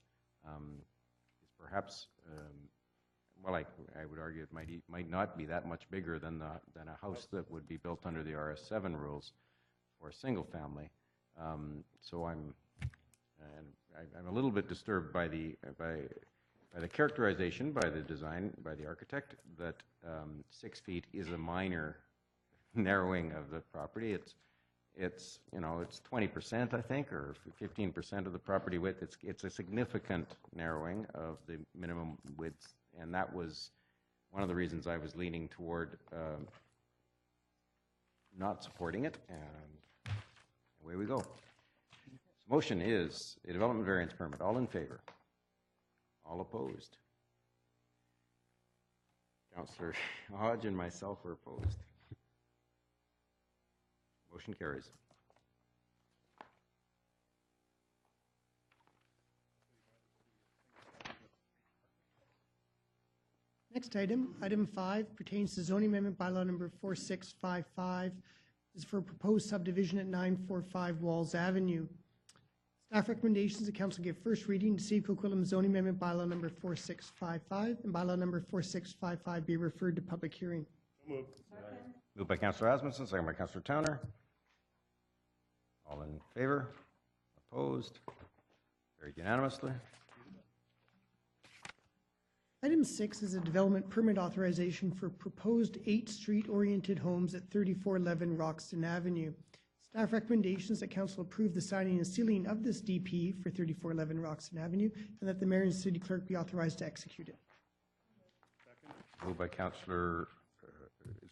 is perhaps, well, I would argue it might not be that much bigger than a house that would be built under the RS7 rules for a single family. So I'm a little bit disturbed by the characterization, by the design, by the architect, that 6 feet is a minor narrowing of the property. It's 20%, I think, or 15% of the property width. It's a significant narrowing of the minimum width, and that was one of the reasons I was leaning toward not supporting it, and away we go. So motion is a development variance permit. All in favor? All opposed? Councillor Hodge and myself are opposed. Motion carries. Next item, item 5, pertains to zoning amendment bylaw number 4655. This is for a proposed subdivision at 945 Walls Avenue. Staff recommendations, the council give first reading to see Coquitlam zoning amendment bylaw number 4655 and bylaw number 4655 be referred to public hearing. Moved by Councillor Asmussen, second by Councillor Towner. All in favor? Opposed? Carried unanimously. Item 6 is a development permit authorization for proposed 8 street-oriented homes at 3411 Roxton Avenue. Staff recommendations that council approve the signing and sealing of this DP for 3411 Roxton Avenue and that the mayor and city clerk be authorized to execute it. Moved by Councillor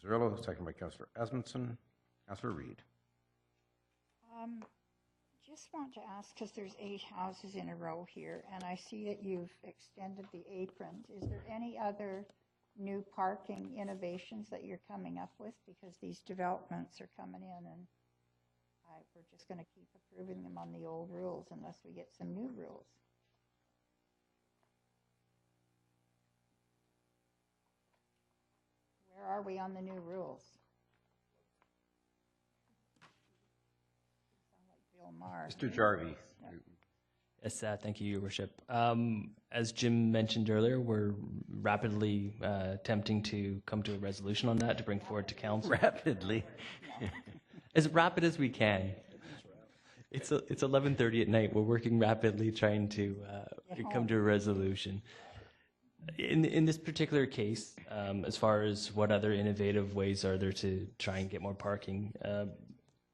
Zerillo, second by Councillor Asmussen. Councillor Reid. Just want to ask, because there's 8 houses in a row here, and I see that you've extended the aprons. Is there any other new parking innovations that you're coming up with? Because these developments are coming in, and we're just going to keep approving them on the old rules unless we get some new rules. Where are we on the new rules? Mr. Jarvie. Yes, thank you, Your Worship. As Jim mentioned earlier, we're rapidly attempting to come to a resolution on that to bring forward to council. Rapidly? As rapid as we can. It's 11:30 at night. We're working rapidly trying to come to a resolution. In this particular case, as far as what other innovative ways are there to try and get more parking,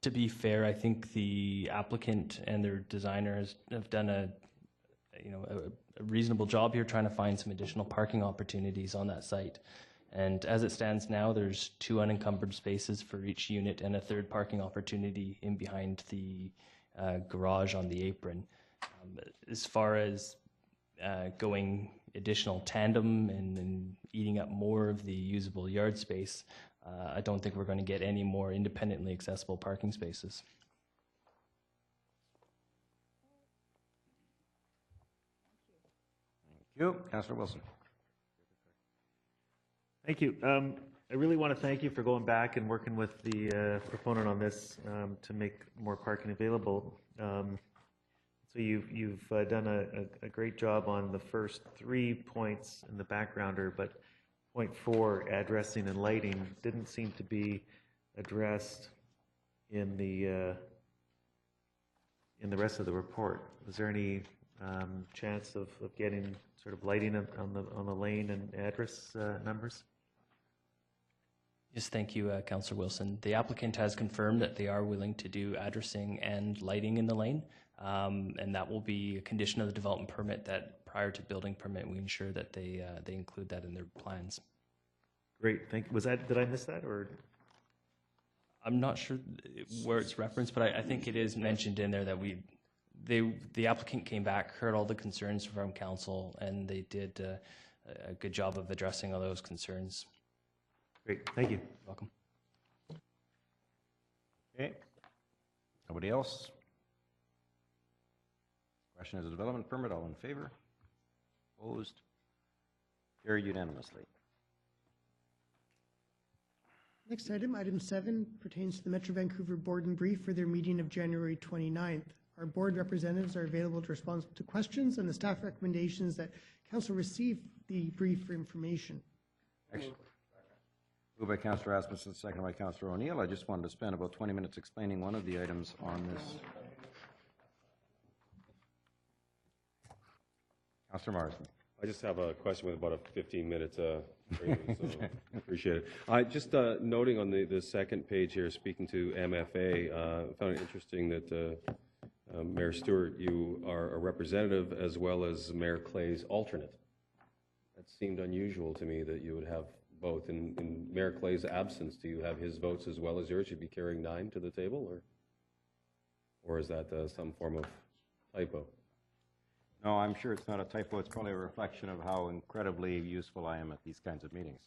to be fair, I think the applicant and their designers have done a a reasonable job here trying to find some additional parking opportunities on that site. And as it stands now, there's 2 unencumbered spaces for each unit and a 3rd parking opportunity in behind the garage on the apron. As far as going additional tandem and eating up more of the usable yard space, I don't think we're going to get any more independently accessible parking spaces. Thank you. Councillor Wilson. Thank you. I really want to thank you for going back and working with the proponent on this to make more parking available. So you've done a great job on the first 3 points in the backgrounder, but point 4, addressing and lighting, didn't seem to be addressed in the rest of the report. Was there any chance of getting sort of lighting on the lane and address numbers? Yes, thank you, Councillor Wilson. The applicant has confirmed that they are willing to do addressing and lighting in the lane, and that will be a condition of the development permit that prior to building permit, we ensure that they include that in their plans. Great, thank you. Did I miss that, or? I'm not sure where it's referenced, but I think it is mentioned in there that the applicant came back, heard all the concerns from council, and they did a good job of addressing all those concerns. Great, thank you. Welcome. Okay. Nobody else? Question is a development permit. All in favor? Opposed? Carried unanimously. Next item, item 7, pertains to the Metro Vancouver Board and Brief for their meeting of January 29th. Our board representatives are available to respond to questions, and the staff recommendations that council receive the brief for information. Excellent. Moved by Councillor Asmussen, seconded by Councillor O'Neill. I just wanted to spend about 20 minutes explaining one of the items on this. Councillor Marsden. I just have a question with about a 15-minute framing, so appreciate it. Just noting on the second page here, speaking to MFA, I found it interesting that Mayor Stewart, you are a representative as well as Mayor Clay's alternate. That seemed unusual to me that you would have both. In Mayor Clay's absence, do you have his votes as well as yours? You'd be carrying 9 to the table, or is that some form of typo? No, I'm sure it's not a typo. It's probably a reflection of how incredibly useful I am at these kinds of meetings.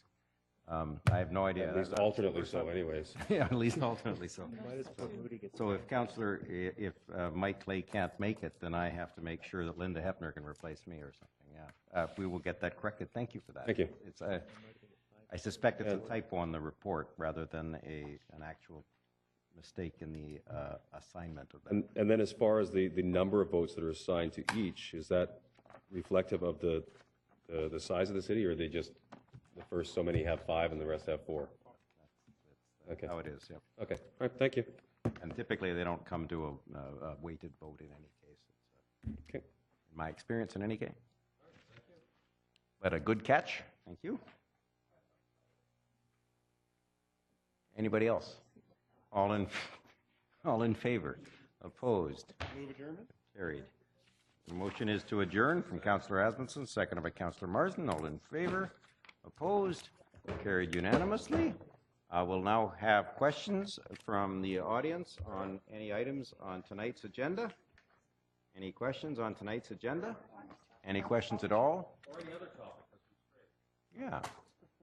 I have no idea. At least alternately so, anyways. Yeah, at least alternately so. So if Mike Clay can't make it, then I have to make sure that Linda Hefner can replace me or something. Yeah, we will get that corrected. Thank you for that. Thank you. It's I suspect it's a typo on the report rather than an actual mistake in the assignment of that. And then as far as the number of votes that are assigned to each, is that reflective of the size of the city, or are they just the first so many have 5 and the rest have 4? That's how it is, yep. Okay, all right, thank you. And typically they don't come to a weighted vote in any case. It's, okay. In my experience, in any case. But a good catch. Thank you. Anybody else? All in favor? Opposed? Move adjournment? Carried. The motion is to adjourn from Councillor Asmussen, seconded by Councillor Marsden. All in favor? Opposed? Carried unanimously. I will now have questions from the audience on any items on tonight's agenda. Any questions on tonight's agenda? Any questions at all? Or any other topic? Yeah.